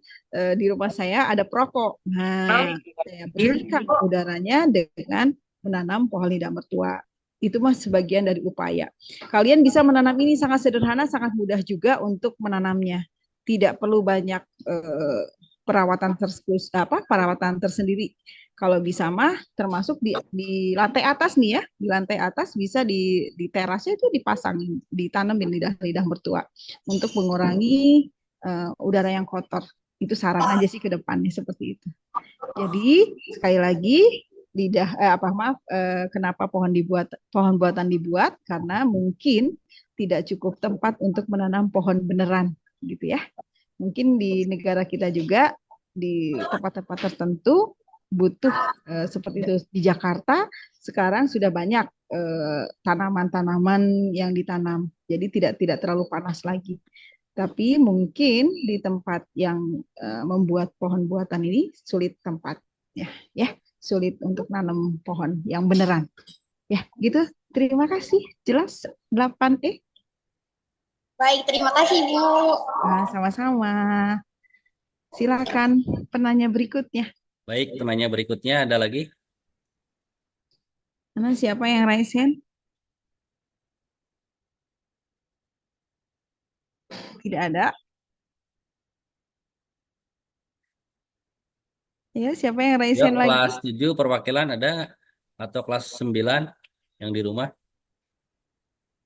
[SPEAKER 4] di rumah saya ada perokok. Nah, saya bersihkan udaranya dengan menanam pohon lidah mertua. Itu mah sebagian dari upaya. Kalian bisa menanam ini sangat sederhana, sangat mudah juga untuk menanamnya. Tidak perlu banyak perawatan tersendiri. Kalau bisa mah termasuk di lantai atas nih ya, di lantai atas bisa di terasnya itu dipasangin, ditanamin lidah-lidah mertua untuk mengurangi udara yang kotor. Itu saran aja sih ke depannya seperti itu. Jadi sekali lagi kenapa pohon buatan dibuat karena mungkin tidak cukup tempat untuk menanam pohon beneran gitu ya. Mungkin di negara kita juga di tempat-tempat tertentu butuh seperti itu. Di Jakarta sekarang sudah banyak tanaman-tanaman yang ditanam. Jadi tidak terlalu panas lagi. Tapi mungkin di tempat yang membuat pohon buatan ini sulit tempatnya, ya, sulit untuk nanam pohon yang beneran. Ya, gitu. Terima kasih. Jelas 8E.
[SPEAKER 5] Baik, terima kasih Bu.
[SPEAKER 4] Nah, sama-sama. Silakan penanya berikutnya.
[SPEAKER 1] Baik, penanya berikutnya ada lagi?
[SPEAKER 4] Mana siapa yang raise hand? Tidak ada. Ya, siapa yang raise
[SPEAKER 1] Ya,
[SPEAKER 4] hand lagi?
[SPEAKER 1] kelas 7 perwakilan ada atau kelas 9 yang di rumah?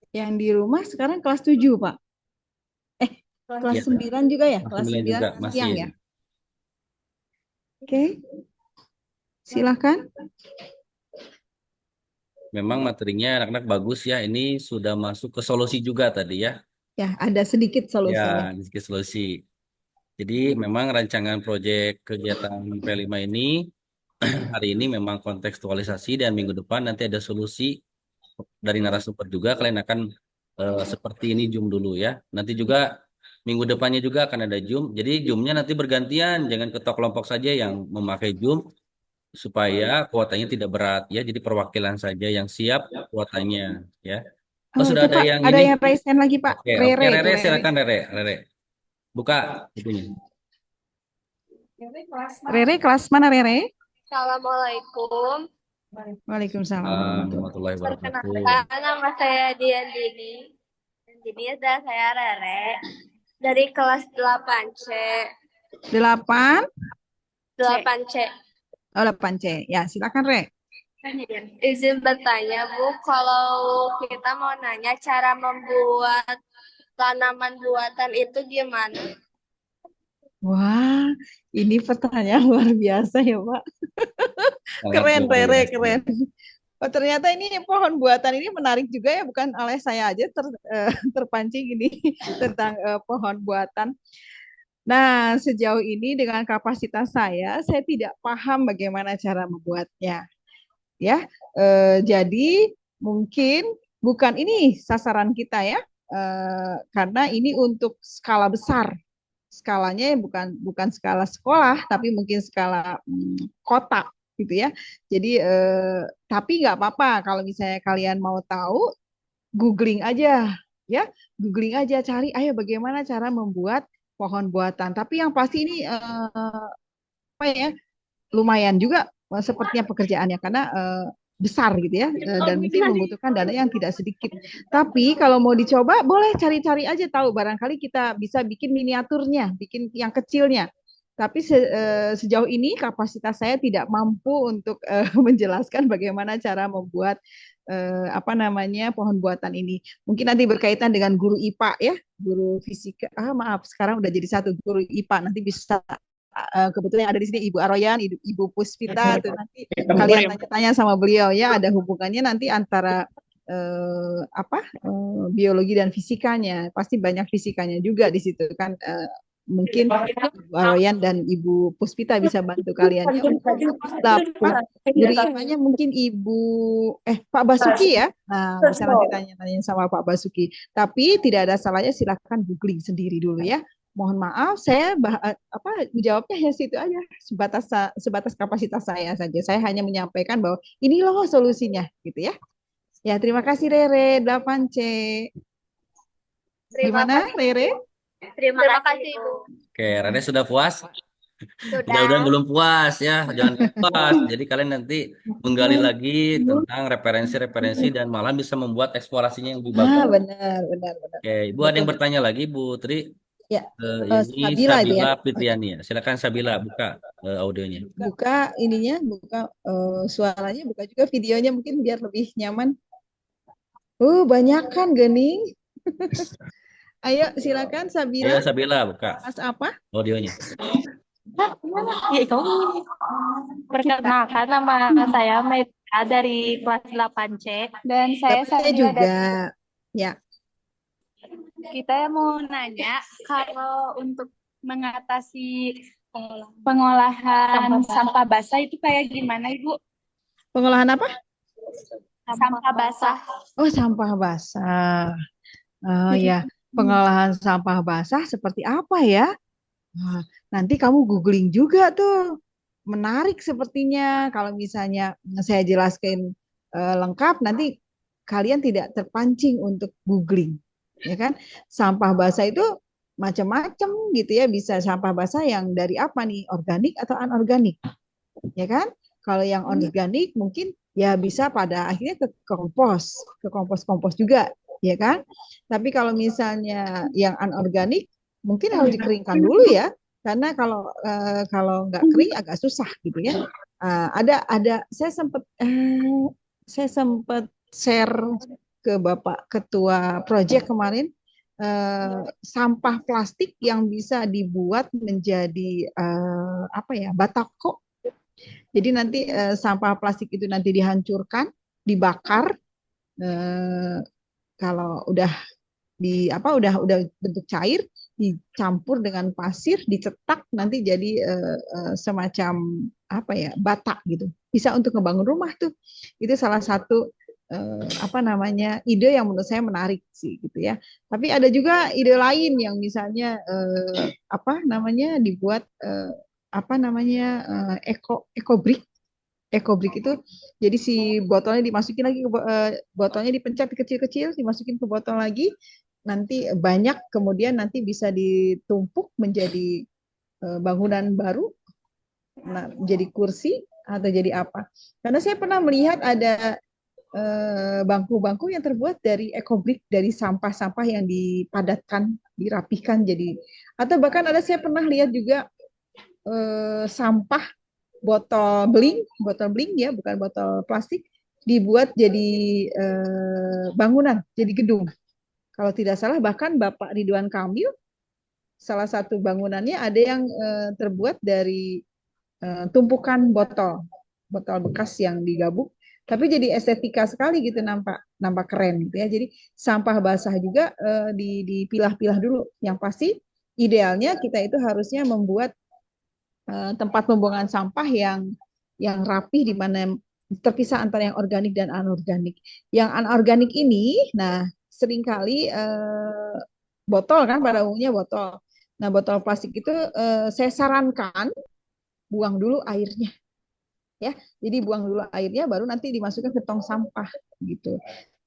[SPEAKER 4] Yang di rumah sekarang kelas 7, Pak. Kelas
[SPEAKER 1] Ya,
[SPEAKER 4] 9 juga ya?
[SPEAKER 1] kelas
[SPEAKER 4] Kelas
[SPEAKER 1] 9 juga
[SPEAKER 4] 9
[SPEAKER 1] masih.
[SPEAKER 4] siang ya? Oke. Silakan.
[SPEAKER 1] Memang materinya anak-anak bagus ya. Ini sudah masuk ke solusi juga tadi ya.
[SPEAKER 4] Ya, ada sedikit
[SPEAKER 1] Ya,
[SPEAKER 4] solusinya.
[SPEAKER 1] sedikit solusi. Jadi memang rancangan proyek kegiatan P5 ini hari ini memang kontekstualisasi dan minggu depan nanti ada solusi dari narasumber juga. Kalian akan seperti ini Zoom dulu ya. Nanti juga minggu depannya juga akan ada Zoom. Jadi Zoomnya nanti bergantian. Jangan ketok kelompok saja yang memakai Zoom supaya kuotanya tidak berat ya. Jadi perwakilan saja yang siap kuotanya ya. Oh, sudah
[SPEAKER 4] Itu
[SPEAKER 1] ada
[SPEAKER 4] Pak,
[SPEAKER 1] yang
[SPEAKER 4] ada
[SPEAKER 1] ini.
[SPEAKER 4] yang raise hand lagi Pak.
[SPEAKER 1] Oke,
[SPEAKER 4] Rere itu
[SPEAKER 1] Rere
[SPEAKER 4] Rere.
[SPEAKER 1] silakan Rere. Buka itunya.
[SPEAKER 4] Rere kelas mana Rere?
[SPEAKER 3] Assalamualaikum.
[SPEAKER 4] Waalaikumsalam warahmatullahi
[SPEAKER 1] Warahmatullahi wabarakatuh.
[SPEAKER 3] Perkenalkan, nama saya Dian Dini. Dan Dini adalah saya Rere dari kelas 8C.
[SPEAKER 4] 8,
[SPEAKER 3] 8C.
[SPEAKER 4] oh 8C. Ya, silakan Re.
[SPEAKER 3] Izin bertanya, Bu, kalau kita mau nanya cara membuat tanaman buatan itu gimana?
[SPEAKER 4] Wah, ini pertanyaan luar biasa ya, Pak.
[SPEAKER 1] Sangat
[SPEAKER 4] Keren,
[SPEAKER 1] luar
[SPEAKER 4] Rere,
[SPEAKER 1] biasa.
[SPEAKER 4] keren. Oh, ternyata ini pohon buatan ini menarik juga ya, bukan oleh saya aja terpancing ini tentang pohon buatan. Nah, sejauh ini dengan kapasitas saya tidak paham bagaimana cara membuatnya. Ya, jadi mungkin bukan ini sasaran kita ya, karena ini untuk skala besar. Skalanya bukan bukan skala sekolah, tapi mungkin skala kota gitu ya. Jadi tapi nggak apa-apa kalau misalnya kalian mau tahu, googling aja ya, googling aja, cari ayo bagaimana cara membuat pohon buatan. Tapi yang pasti ini apa ya, lumayan juga sepertinya pekerjaannya karena besar gitu ya, dan mungkin membutuhkan dana yang tidak sedikit. Tapi kalau mau dicoba boleh cari-cari aja tahu, barangkali kita bisa bikin miniaturnya, bikin yang kecilnya. Tapi sejauh ini kapasitas saya tidak mampu untuk menjelaskan bagaimana cara membuat apa namanya pohon buatan ini. Mungkin nanti berkaitan dengan guru IPA ya, guru fisika. Maaf, sekarang udah jadi satu guru IPA, nanti bisa kebetulan ada di sini Ibu Aroyan, Ibu Puspita, tuh nanti kalian tanya-tanya sama beliau ya, ada hubungannya nanti antara biologi dan fisikanya, pasti banyak fisikanya juga di situ kan. Mungkin Ibu Aroyan dan Ibu Puspita bisa bantu kalian ya. Dapur guru IPA-nya mungkin Pak Basuki ya. Nah, bisa nanti tanya-tanya sama Pak Basuki. Tapi tidak ada salahnya, silakan googling sendiri dulu ya. Mohon maaf, saya menjawabnya ya situ aja, sebatas kapasitas saya saja. Saya hanya menyampaikan bahwa ini loh solusinya, gitu ya. Ya, terima kasih Rere 8C. Gimana Rere?
[SPEAKER 3] Terima kasih, Ibu.
[SPEAKER 1] Oke, Rene sudah puas?
[SPEAKER 3] Sudah.
[SPEAKER 1] Mudah-mudahan belum puas ya, jangan puas. Jadi kalian nanti menggali lagi tentang referensi-referensi dan malah bisa membuat eksplorasinya yang lebih bagus.
[SPEAKER 4] Benar.
[SPEAKER 1] Oke, Ibu ada yang bertanya lagi, Bu Tri?
[SPEAKER 4] Ya,
[SPEAKER 1] Ini
[SPEAKER 4] Sabila itu ya.
[SPEAKER 1] Sabila Fitriani ya. Silakan Sabila buka audionya.
[SPEAKER 4] Buka ininya, buka suaranya, buka juga videonya mungkin biar lebih nyaman. Banyak kan Gening. Ayo silakan Sabila.
[SPEAKER 1] Ayo Sabila buka
[SPEAKER 4] Mas apa?
[SPEAKER 1] audionya.
[SPEAKER 2] Perkenalkan, nama saya Metka dari kelas 8C dan saya
[SPEAKER 4] Saya
[SPEAKER 2] Sabila
[SPEAKER 4] juga. Ya.
[SPEAKER 2] Kita mau nanya kalau untuk mengatasi pengolahan sampah basah itu kayak gimana, Ibu?
[SPEAKER 4] Pengolahan apa?
[SPEAKER 2] Sampah basah.
[SPEAKER 4] Oh, sampah basah. Oh ya, pengolahan sampah basah seperti apa ya? Nanti kamu googling juga tuh. Menarik sepertinya. Kalau misalnya saya jelaskan lengkap, nanti kalian tidak terpancing untuk googling, ya kan? Sampah basah itu macam-macam gitu ya. Bisa sampah basah yang dari apa nih? Organik atau anorganik, ya kan? Kalau yang organik mungkin ya bisa pada akhirnya ke kompos juga, ya kan? Tapi kalau misalnya yang anorganik mungkin harus dikeringkan dulu ya, karena kalau nggak kering agak susah gitu ya. Ada saya sempat share ke Bapak Ketua Project kemarin, sampah plastik yang bisa dibuat menjadi batako. Jadi nanti sampah plastik itu nanti dihancurkan, dibakar. Kalau udah udah bentuk cair, dicampur dengan pasir, dicetak, nanti jadi semacam bata gitu. Bisa untuk ngebangun rumah tuh. Itu salah satu ide yang menurut saya menarik sih gitu ya. Tapi ada juga ide lain yang misalnya dibuat ekobrik. Ekobrik itu jadi si botolnya dimasukin lagi ke botolnya, dipencet kecil-kecil, dimasukin ke botol lagi, nanti banyak, kemudian nanti bisa ditumpuk menjadi bangunan baru, jadi kursi atau jadi apa. Karena saya pernah melihat ada bangku-bangku yang terbuat dari ekobrik, dari sampah-sampah yang dipadatkan, dirapihkan jadi, atau bahkan ada saya pernah lihat juga sampah botol beling ya, bukan botol plastik, dibuat jadi bangunan, jadi gedung. Kalau tidak salah bahkan Bapak Ridwan Kamil salah satu bangunannya ada yang terbuat dari tumpukan botol bekas yang digabung, tapi jadi estetika sekali gitu, nampak keren gitu ya. Jadi sampah basah juga dipilah-pilah dulu. Yang pasti idealnya kita itu harusnya membuat tempat pembuangan sampah yang rapi, di mana terpisah antara yang organik dan anorganik. Yang anorganik ini, nah seringkali botol kan, pada umumnya botol. Nah botol plastik itu saya sarankan buang dulu airnya, ya. Jadi buang dulu airnya, baru nanti dimasukkan ke tong sampah gitu.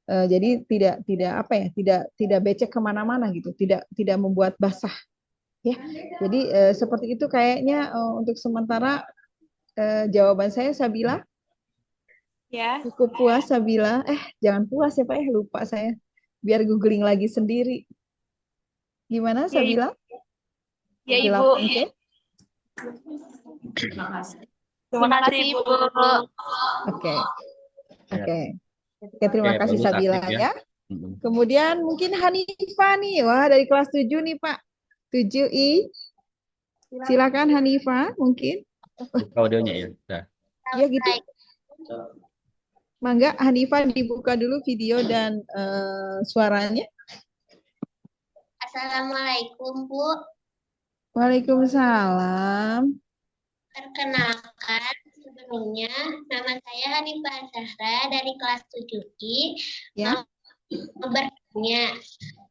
[SPEAKER 4] Jadi tidak apa ya, tidak becek kemana-mana gitu, tidak membuat basah, ya. Jadi seperti itu kayaknya untuk sementara. Jawaban saya, Sabila.
[SPEAKER 2] Ya.
[SPEAKER 4] Cukup puas, Sabila. Jangan puas ya Pak, lupa saya. Biar googling lagi sendiri. Gimana,
[SPEAKER 2] Ya, Ibu.
[SPEAKER 4] Sabila?
[SPEAKER 2] Ya, Ibu.
[SPEAKER 4] 8C?
[SPEAKER 2] Terima kasih, Ibu.
[SPEAKER 4] Oke. Oke,
[SPEAKER 1] Oke,
[SPEAKER 4] terima kasih
[SPEAKER 1] bagus,
[SPEAKER 4] Sabila
[SPEAKER 1] aktif
[SPEAKER 4] ya. Kemudian mungkin Hanifah nih. Wah, dari kelas 7 nih, Pak. 7I. Silakan Hanifah, mungkin.
[SPEAKER 1] Buka audionya ya. Nah.
[SPEAKER 4] Ya gitu. Mangga Hanifah dibuka dulu video dan suaranya.
[SPEAKER 5] Assalamualaikum, Bu.
[SPEAKER 4] Waalaikumsalam.
[SPEAKER 5] Perkenalkan, sebelumnya nama saya Hanifah Zahra dari kelas 7I.
[SPEAKER 4] Ya.
[SPEAKER 5] Mau bertanya,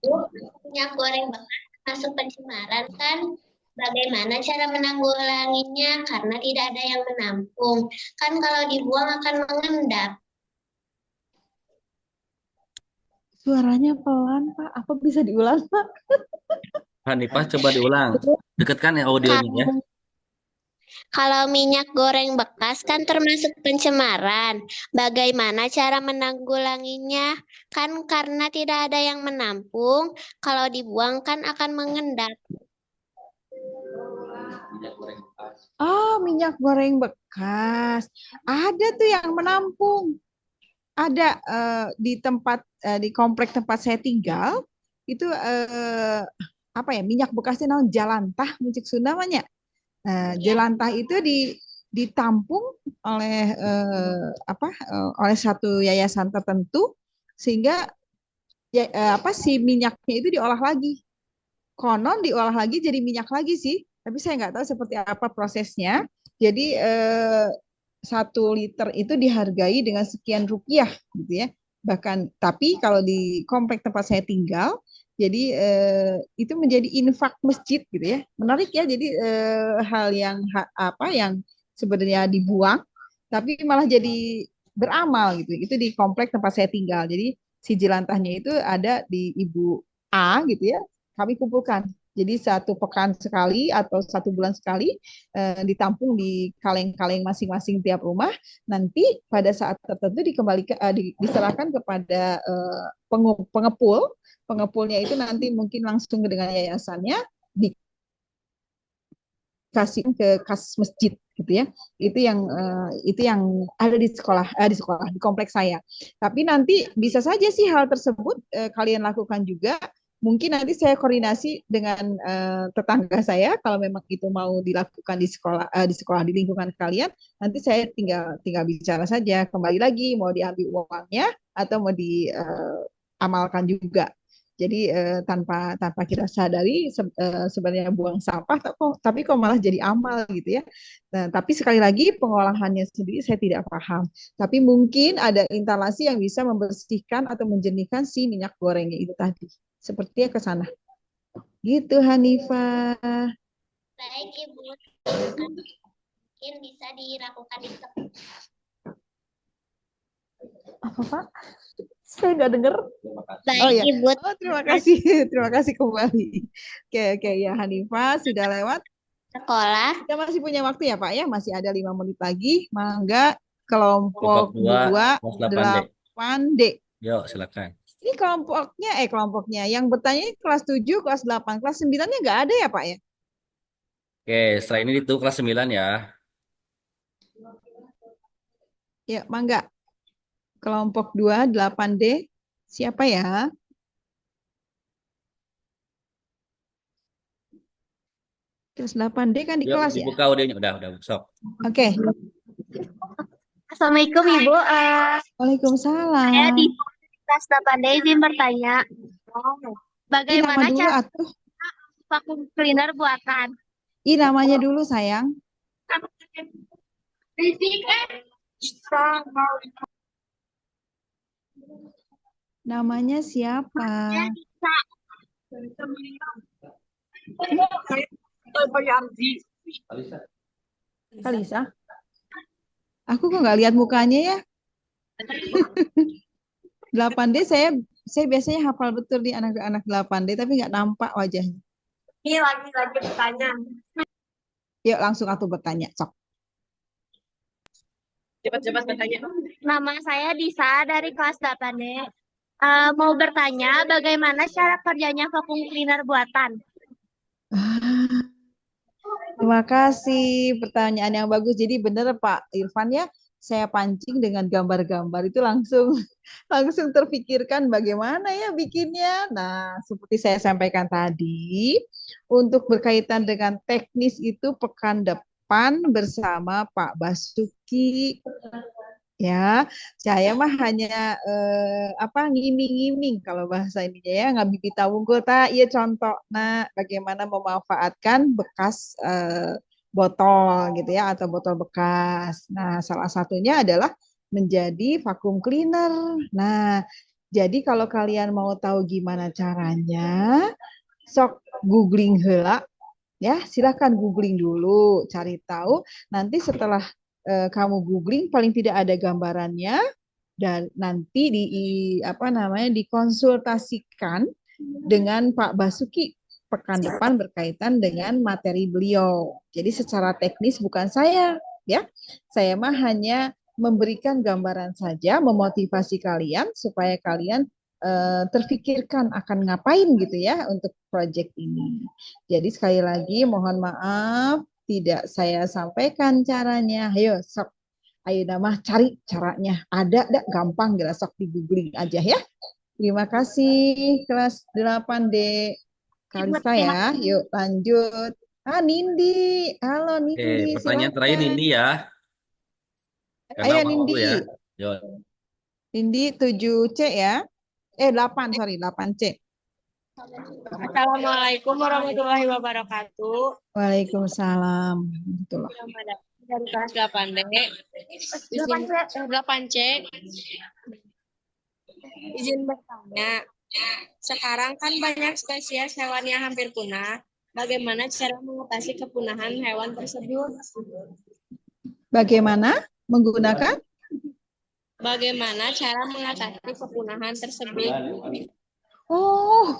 [SPEAKER 5] Bu, minyak goreng bekas masuk pencemaran kan? Bagaimana cara menanggulanginya karena tidak ada yang menampung? Kan kalau dibuang akan mengendap.
[SPEAKER 4] Suaranya pelan, Pak. Apa bisa diulang, Pak?
[SPEAKER 1] Hanifah, coba diulang. Dekatkan ya audionya ya.
[SPEAKER 5] Kalau minyak goreng bekas kan termasuk pencemaran. Bagaimana cara menanggulanginya? Kan karena tidak ada yang menampung, kalau dibuang kan akan mengendap.
[SPEAKER 4] Minyak goreng bekas. Ada tuh yang menampung. Ada di tempat, di komplek tempat saya tinggal, itu apa ya, minyak bekasnya namanya jalantah, muncik Sunda namanya. Jelantah itu ditampung oleh oleh satu yayasan tertentu, sehingga si minyaknya itu diolah lagi. Konon diolah lagi jadi minyak lagi sih, tapi saya nggak tahu seperti apa prosesnya. Jadi 1 liter itu dihargai dengan sekian rupiah gitu ya. Bahkan tapi kalau di komplek tempat saya tinggal, jadi itu menjadi infak masjid gitu ya. Menarik ya. Jadi hal yang yang sebenarnya dibuang tapi malah jadi beramal gitu. Itu di komplek tempat saya tinggal. Jadi si jelantahnya itu ada di Ibu A gitu ya. Kami kumpulkan. Jadi 1 pekan sekali atau 1 bulan sekali ditampung di kaleng-kaleng masing-masing tiap rumah. Nanti pada saat tertentu dikembalikan, diserahkan kepada pengepul. Pengepulnya itu nanti mungkin langsung dengan yayasannya dikasih ke kas masjid gitu ya. Itu yang ada di sekolah, di kompleks saya. Tapi nanti bisa saja sih hal tersebut kalian lakukan juga. Mungkin nanti saya koordinasi dengan tetangga saya, kalau memang itu mau dilakukan di sekolah, di lingkungan kalian. Nanti saya tinggal bicara saja. Kembali lagi mau diambil uangnya atau mau diamalkan juga. Jadi tanpa kita sadari sebenarnya buang sampah, tapi kok malah jadi amal gitu ya. Nah, tapi sekali lagi pengolahannya sendiri saya tidak paham. Tapi mungkin ada instalasi yang bisa membersihkan atau menjernihkan si minyak gorengnya itu tadi. Sepertinya ke sana. Gitu Hanifah.
[SPEAKER 5] Baik, Ibu. Mungkin bisa dilakukan di
[SPEAKER 4] Apa Pak? Saya nggak dengar.
[SPEAKER 5] Baik,
[SPEAKER 4] ya.
[SPEAKER 5] Ibu.
[SPEAKER 4] Terima kasih. Terima kasih kembali. Oke ya Hanifah sudah lewat.
[SPEAKER 3] Sekolah.
[SPEAKER 4] Kita masih punya waktu ya Pak ya, masih ada 5 menit lagi. Mangga
[SPEAKER 1] Kelompok
[SPEAKER 4] kelompok
[SPEAKER 1] 2,
[SPEAKER 4] 2
[SPEAKER 1] kelas 8D.
[SPEAKER 4] 8D.
[SPEAKER 1] Yuk, silakan.
[SPEAKER 4] Ini kelompoknya yang bertanya ini kelas 7, kelas 8, kelas 9-nya nggak ada ya Pak ya?
[SPEAKER 1] Oke, setelah ini itu kelas 9 ya.
[SPEAKER 4] Ya, mangga. Kelompok 2, 8D. Siapa ya? Kelas 8D kan di
[SPEAKER 1] Yuk,
[SPEAKER 4] kelas ya?
[SPEAKER 1] dibuka audionya. Udah, sok.
[SPEAKER 4] Oke.
[SPEAKER 3] Assalamualaikum Ibu. Saya
[SPEAKER 4] Waalaikumsalam.
[SPEAKER 3] di kelas 8D izin bertanya.
[SPEAKER 4] Ih, nama
[SPEAKER 3] Bagaimana
[SPEAKER 4] dulu
[SPEAKER 3] cara
[SPEAKER 4] atuh.
[SPEAKER 3] vakum cleaner buatan?
[SPEAKER 4] Ih, namanya dulu sayang. Namanya siapa? Kalisa. Aku kok nggak lihat mukanya ya. 8D saya biasanya hafal betul di anak-anak 8D tapi nggak nampak wajahnya.
[SPEAKER 3] Ini lagi bertanya.
[SPEAKER 4] Yuk langsung aku bertanya. Sok.
[SPEAKER 3] Cepat-cepat bertanya. Nama saya Disa dari kelas 8D. Mau bertanya bagaimana cara kerjanya vakum cleaner buatan?
[SPEAKER 4] Terima kasih pertanyaan yang bagus. Jadi benar Pak Irfan ya, saya pancing dengan gambar-gambar itu langsung langsung terpikirkan bagaimana ya bikinnya. Nah, seperti saya sampaikan tadi, untuk berkaitan dengan teknis itu pekan depan bersama Pak Basuki. Ya, saya mah hanya ngiming-ngiming kalau bahasa ininya ya, ngabibi tawungkul ta iya contoh nah bagaimana memanfaatkan bekas botol gitu ya atau botol bekas. Nah, salah satunya adalah menjadi vacuum cleaner. Nah, jadi kalau kalian mau tahu gimana caranya, sok googling heula ya, silakan googling dulu, cari tahu. Nanti setelah kamu googling paling tidak ada gambarannya dan nanti dikonsultasikan dengan Pak Basuki pekan depan berkaitan dengan materi beliau. Jadi secara teknis bukan saya ya. Saya mah hanya memberikan gambaran saja, memotivasi kalian supaya kalian terfikirkan akan ngapain gitu ya untuk proyek ini. Jadi sekali lagi mohon maaf tidak saya sampaikan caranya. Ayo sok, ayo nama cari caranya. Ada gampang gila sok di googling aja ya. Terima kasih kelas 8D. Kalista ya. Yuk lanjut. Nindi. Halo
[SPEAKER 1] Oke,
[SPEAKER 4] Nindi,
[SPEAKER 1] pertanyaan terakhir
[SPEAKER 4] silakan.
[SPEAKER 1] Nindi ya. Karena
[SPEAKER 4] Ayo
[SPEAKER 1] waktu
[SPEAKER 4] Nindi.
[SPEAKER 1] ya. Yuk.
[SPEAKER 4] Nindi 7C ya. 8, sorry, 8C.
[SPEAKER 3] Assalamualaikum warahmatullahi wabarakatuh.
[SPEAKER 4] Waalaikumsalam. Betul.
[SPEAKER 3] Dari kelas 8D. 8C. Izin bertanya. Sekarang kan banyak spesies hewan yang hampir punah. Bagaimana cara mengatasi kepunahan hewan tersebut?
[SPEAKER 4] Bagaimana menggunakan?
[SPEAKER 3] Bagaimana cara mengatasi kepunahan tersebut?
[SPEAKER 4] Oh,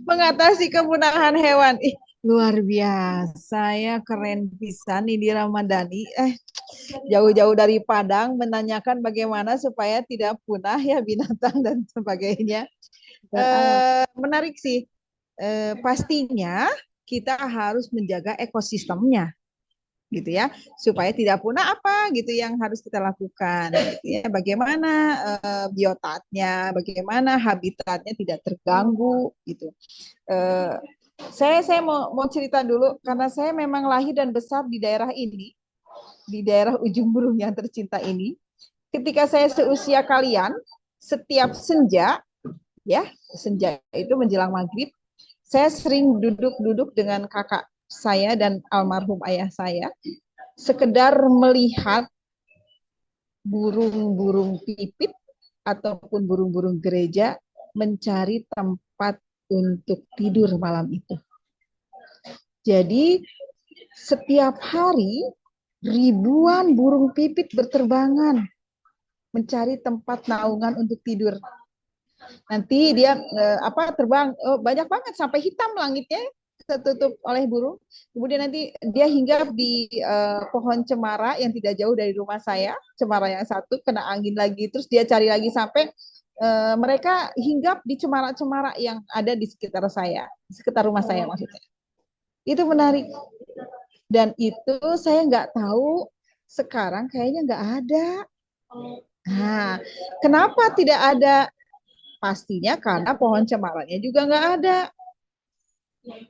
[SPEAKER 4] mengatasi kepunahan hewan. Luar biasa ya, keren pisan ini Ramadhani. Jauh-jauh dari Padang menanyakan bagaimana supaya tidak punah ya binatang dan sebagainya. Menarik sih. Pastinya kita harus menjaga ekosistemnya gitu ya supaya tidak punah apa gitu yang harus kita lakukan gitu ya bagaimana biotatnya bagaimana habitatnya tidak terganggu gitu. Saya mau cerita dulu karena saya memang lahir dan besar di daerah ini, di daerah ujung burung yang tercinta ini. Ketika saya seusia kalian, setiap senja ya senja itu menjelang maghrib saya sering duduk dengan kakak saya dan almarhum ayah saya, sekedar melihat burung-burung pipit ataupun burung-burung gereja mencari tempat untuk tidur malam itu. Jadi setiap hari ribuan burung pipit berterbangan mencari tempat naungan untuk tidur. Nanti dia terbang banyak banget sampai hitam langitnya tertutup oleh burung. Kemudian nanti dia hinggap di pohon cemara yang tidak jauh dari rumah saya. Cemara yang satu kena angin lagi, terus dia cari lagi sampai mereka hinggap di cemara-cemara yang ada di sekitar saya, di sekitar rumah saya maksudnya. Itu menarik. Dan itu saya nggak tahu, sekarang kayaknya nggak ada. Nah, kenapa tidak ada? Pastinya karena pohon cemaranya juga nggak ada.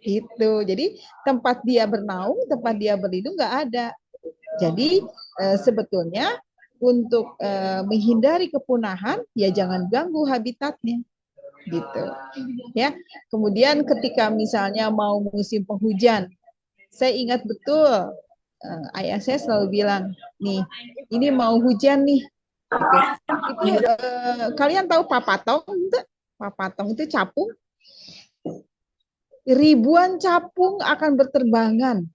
[SPEAKER 4] Itu. Jadi tempat dia bernaung, tempat dia berlindung nggak ada. Jadi sebetulnya untuk menghindari kepunahan, ya jangan ganggu habitatnya, gitu. Ya. Kemudian ketika misalnya mau musim penghujan, saya ingat betul ayah saya selalu bilang, nih, ini mau hujan nih. Gitu. Itu kalian tahu papatong itu? Papatong itu capung. Ribuan capung akan berterbangan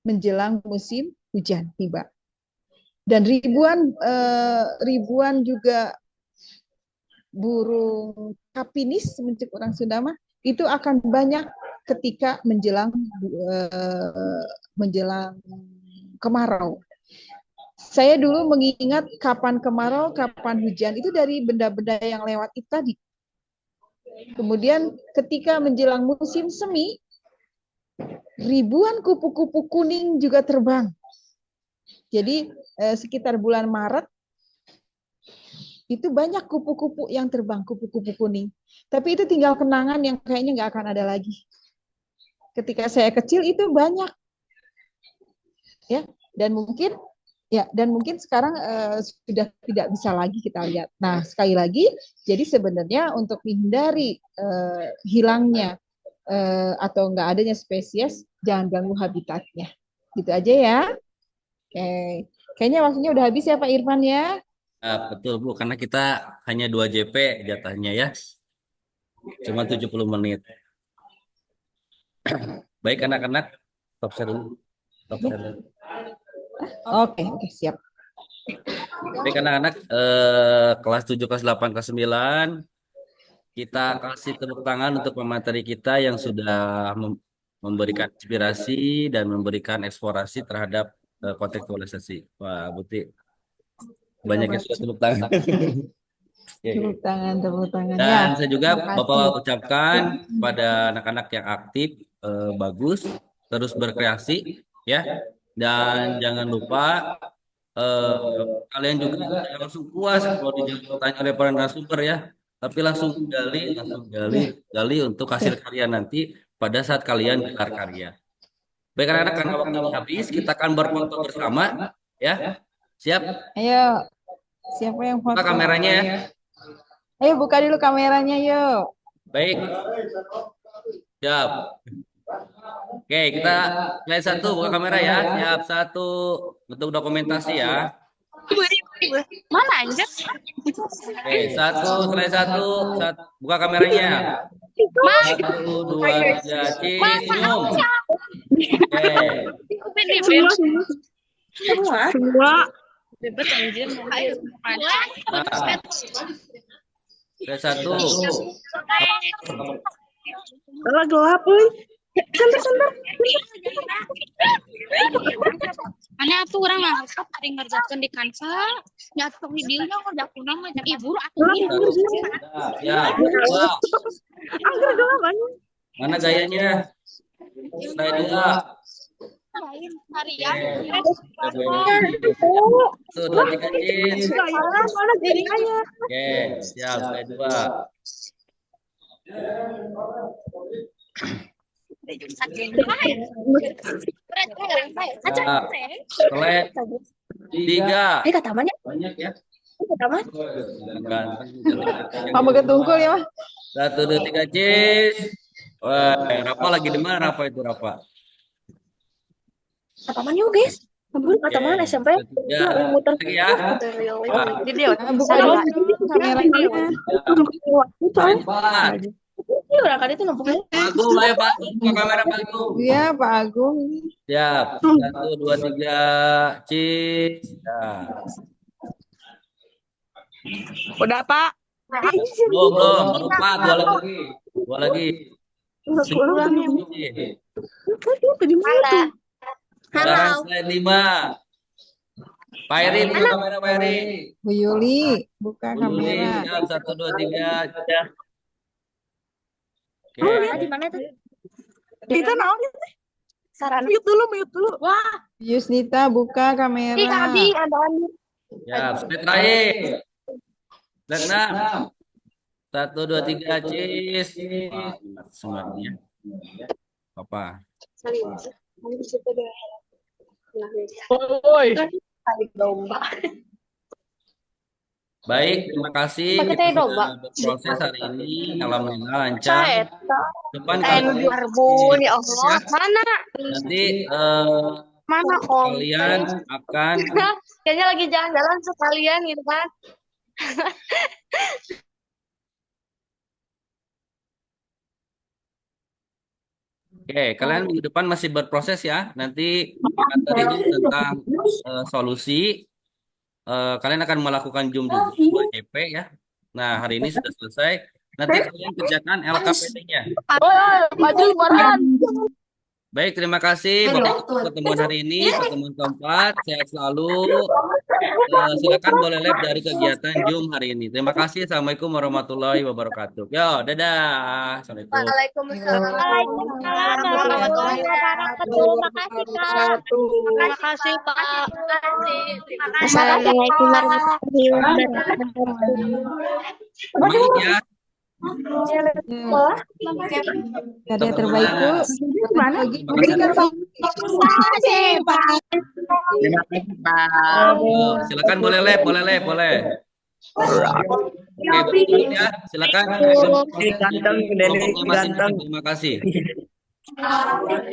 [SPEAKER 4] menjelang musim hujan tiba. Dan ribuan juga burung kapinis mencek orang Sunda mah itu akan banyak ketika menjelang kemarau. Saya dulu mengingat kapan kemarau, kapan hujan itu dari benda-benda yang lewat itu tadi. Kemudian ketika menjelang musim semi, ribuan kupu-kupu kuning juga terbang. Jadi sekitar bulan Maret itu banyak kupu-kupu yang terbang, kupu-kupu kuning. Tapi itu tinggal kenangan yang kayaknya nggak akan ada lagi. Ketika saya kecil itu banyak, ya. Dan mungkin sekarang sudah tidak bisa lagi kita lihat. Nah, sekali lagi, jadi sebenarnya untuk menghindari hilangnya atau nggak adanya spesies, jangan ganggu habitatnya. Gitu aja ya. Oke. Kayaknya waktunya udah habis ya Pak Irfan ya.
[SPEAKER 1] Betul Bu, karena kita hanya 2 JP jatahnya ya. Cuma 70 menit. Baik anak-anak, stop share dulu. Stop share dulu.
[SPEAKER 4] Oke, siap.
[SPEAKER 1] Baik anak-anak, kelas 7, kelas 8, kelas 9, kita kasih tepuk tangan untuk pemateri kita yang sudah memberikan inspirasi dan memberikan eksplorasi terhadap kontekstualisasi. Wah, Buti, banyak yang sudah tepuk tangan.
[SPEAKER 4] Tepuk tangan.
[SPEAKER 1] Dan
[SPEAKER 4] Ya.
[SPEAKER 1] saya juga
[SPEAKER 4] Terima kasih.
[SPEAKER 1] Bapak ucapkan pada anak-anak yang aktif, bagus, terus berkreasi, ya. Dan jangan lupa kalian juga jangan langsung puas kalau ditanya oleh para narasumber ya, tapi langsung gali untuk hasil karya nanti pada saat kalian gelar karya. Baik anak-anak, karena waktunya habis, kita akan berfoto bersama, ya. Siap?
[SPEAKER 4] Ayo, siapa yang
[SPEAKER 1] Buka
[SPEAKER 4] foto?
[SPEAKER 1] kameranya ya.
[SPEAKER 4] Ayo buka dulu kameranya yuk.
[SPEAKER 1] Baik. Siap. Oke, kita slide 1, buka kamera ya. Siap, 1 untuk dokumentasi ya.
[SPEAKER 2] Mana anjir?
[SPEAKER 1] Oke, 1, slide 1, buka kameranya. 1, 2, 3, senyum. Oke.
[SPEAKER 2] Semua. Bebet anjir.
[SPEAKER 1] Nah, slide 1.
[SPEAKER 2] Gelap, euy. Santar. Ana atuh urang mah hari ngerjakeun di Canva, nyatok di dieu nya ngerjakeun mah ibu atuh.
[SPEAKER 1] Ya,
[SPEAKER 2] Angger gelap anjing.
[SPEAKER 1] mana gayanya? Slide 2.
[SPEAKER 2] Lain harian.
[SPEAKER 1] Tuh, 2, 3, cheese.
[SPEAKER 2] Mana jadinya?
[SPEAKER 1] Oke, siap, slide 2. Nah, slide 3. Banyak ya.
[SPEAKER 4] Mama ketungkul ya, Mah.
[SPEAKER 1] 1, 2, 3, cheese. Wah, Rafa lagi di mana Rafa itu Rafa?
[SPEAKER 3] Kataman yuk guys. Kataman SMP.
[SPEAKER 1] Ya, lagi ya.
[SPEAKER 2] Video.
[SPEAKER 4] Buka dulu kameranya.
[SPEAKER 1] Slide 4.
[SPEAKER 3] Ini orang kali itu numpuknya.
[SPEAKER 1] Agung, ayo Pak, buka kamera Pak Agung.
[SPEAKER 4] Iya, Pak Agung.
[SPEAKER 1] Siap, 1, 2, 3, cheese. Nah.
[SPEAKER 2] Udah, Pak.
[SPEAKER 1] Belum, baru 4, 2 lagi.
[SPEAKER 3] Ada.
[SPEAKER 1] Sekarang
[SPEAKER 3] Halo.
[SPEAKER 1] slide 5. Pak Eri, buka kamera Pak Eri.
[SPEAKER 4] Bu Yuli, buka
[SPEAKER 1] Bu Yuli,
[SPEAKER 4] kamera.
[SPEAKER 1] siap. 1, 2, 3. Oke.
[SPEAKER 3] Di mana tuh?
[SPEAKER 6] Kita naon
[SPEAKER 3] Sarana.
[SPEAKER 6] mute dulu. Wah,
[SPEAKER 4] Yusnita, buka
[SPEAKER 3] Ih,
[SPEAKER 4] kamera.
[SPEAKER 3] Abi, ada Abi.
[SPEAKER 1] Ya, slide terakhir. Slide 6. 1, 2, 3, cheese. Wah, semuanya. Apa?
[SPEAKER 6] woi.
[SPEAKER 3] Domba.
[SPEAKER 1] Baik, terima kasih.
[SPEAKER 3] Pakai
[SPEAKER 1] Kita
[SPEAKER 3] teh
[SPEAKER 1] sudah
[SPEAKER 3] domba.
[SPEAKER 1] berproses hari ini. Alhamdulillah lancar.
[SPEAKER 3] Saya
[SPEAKER 1] Depan kalian
[SPEAKER 3] karbon ya Allah. Mana?
[SPEAKER 1] nanti
[SPEAKER 3] Mana
[SPEAKER 1] kalian
[SPEAKER 3] konten?
[SPEAKER 1] akan
[SPEAKER 3] Kayaknya lagi jalan-jalan sekalian gitu kan.
[SPEAKER 1] kalian minggu depan masih berproses ya. Nanti materi Zoom tentang solusi. Kalian akan melakukan Zoom juga 2JP ya. Nah, hari ini sudah selesai. Nanti kalian kerjakan LKPD-nya.
[SPEAKER 6] Maju baran.
[SPEAKER 1] Baik, terima kasih Bapak untuk pertemuan hari ini, pertemuan keempat. Sehat selalu. Silakan boleh live dari kegiatan Zoom hari ini. Terima kasih. Assalamualaikum warahmatullahi wabarakatuh. Yo, dadah. Assalamualaikum.
[SPEAKER 3] Waalaikumsalam.
[SPEAKER 2] Waalaikumsalam warahmatullahi wabarakatuh. Makasih, Kak. Terima kasih, Pak.
[SPEAKER 3] Terima kasih.
[SPEAKER 2] Assalamualaikum warahmatullahi wabarakatuh.
[SPEAKER 1] Semangat ya.
[SPEAKER 4] Karya terbaik, Bu.
[SPEAKER 1] Terima kasih. Silakan boleh live, boleh. Oke, betul ya. Silakan.
[SPEAKER 6] Ganteng, Dede,
[SPEAKER 1] Kelompoknya masing-masing.
[SPEAKER 6] ganteng.
[SPEAKER 1] Terima kasih.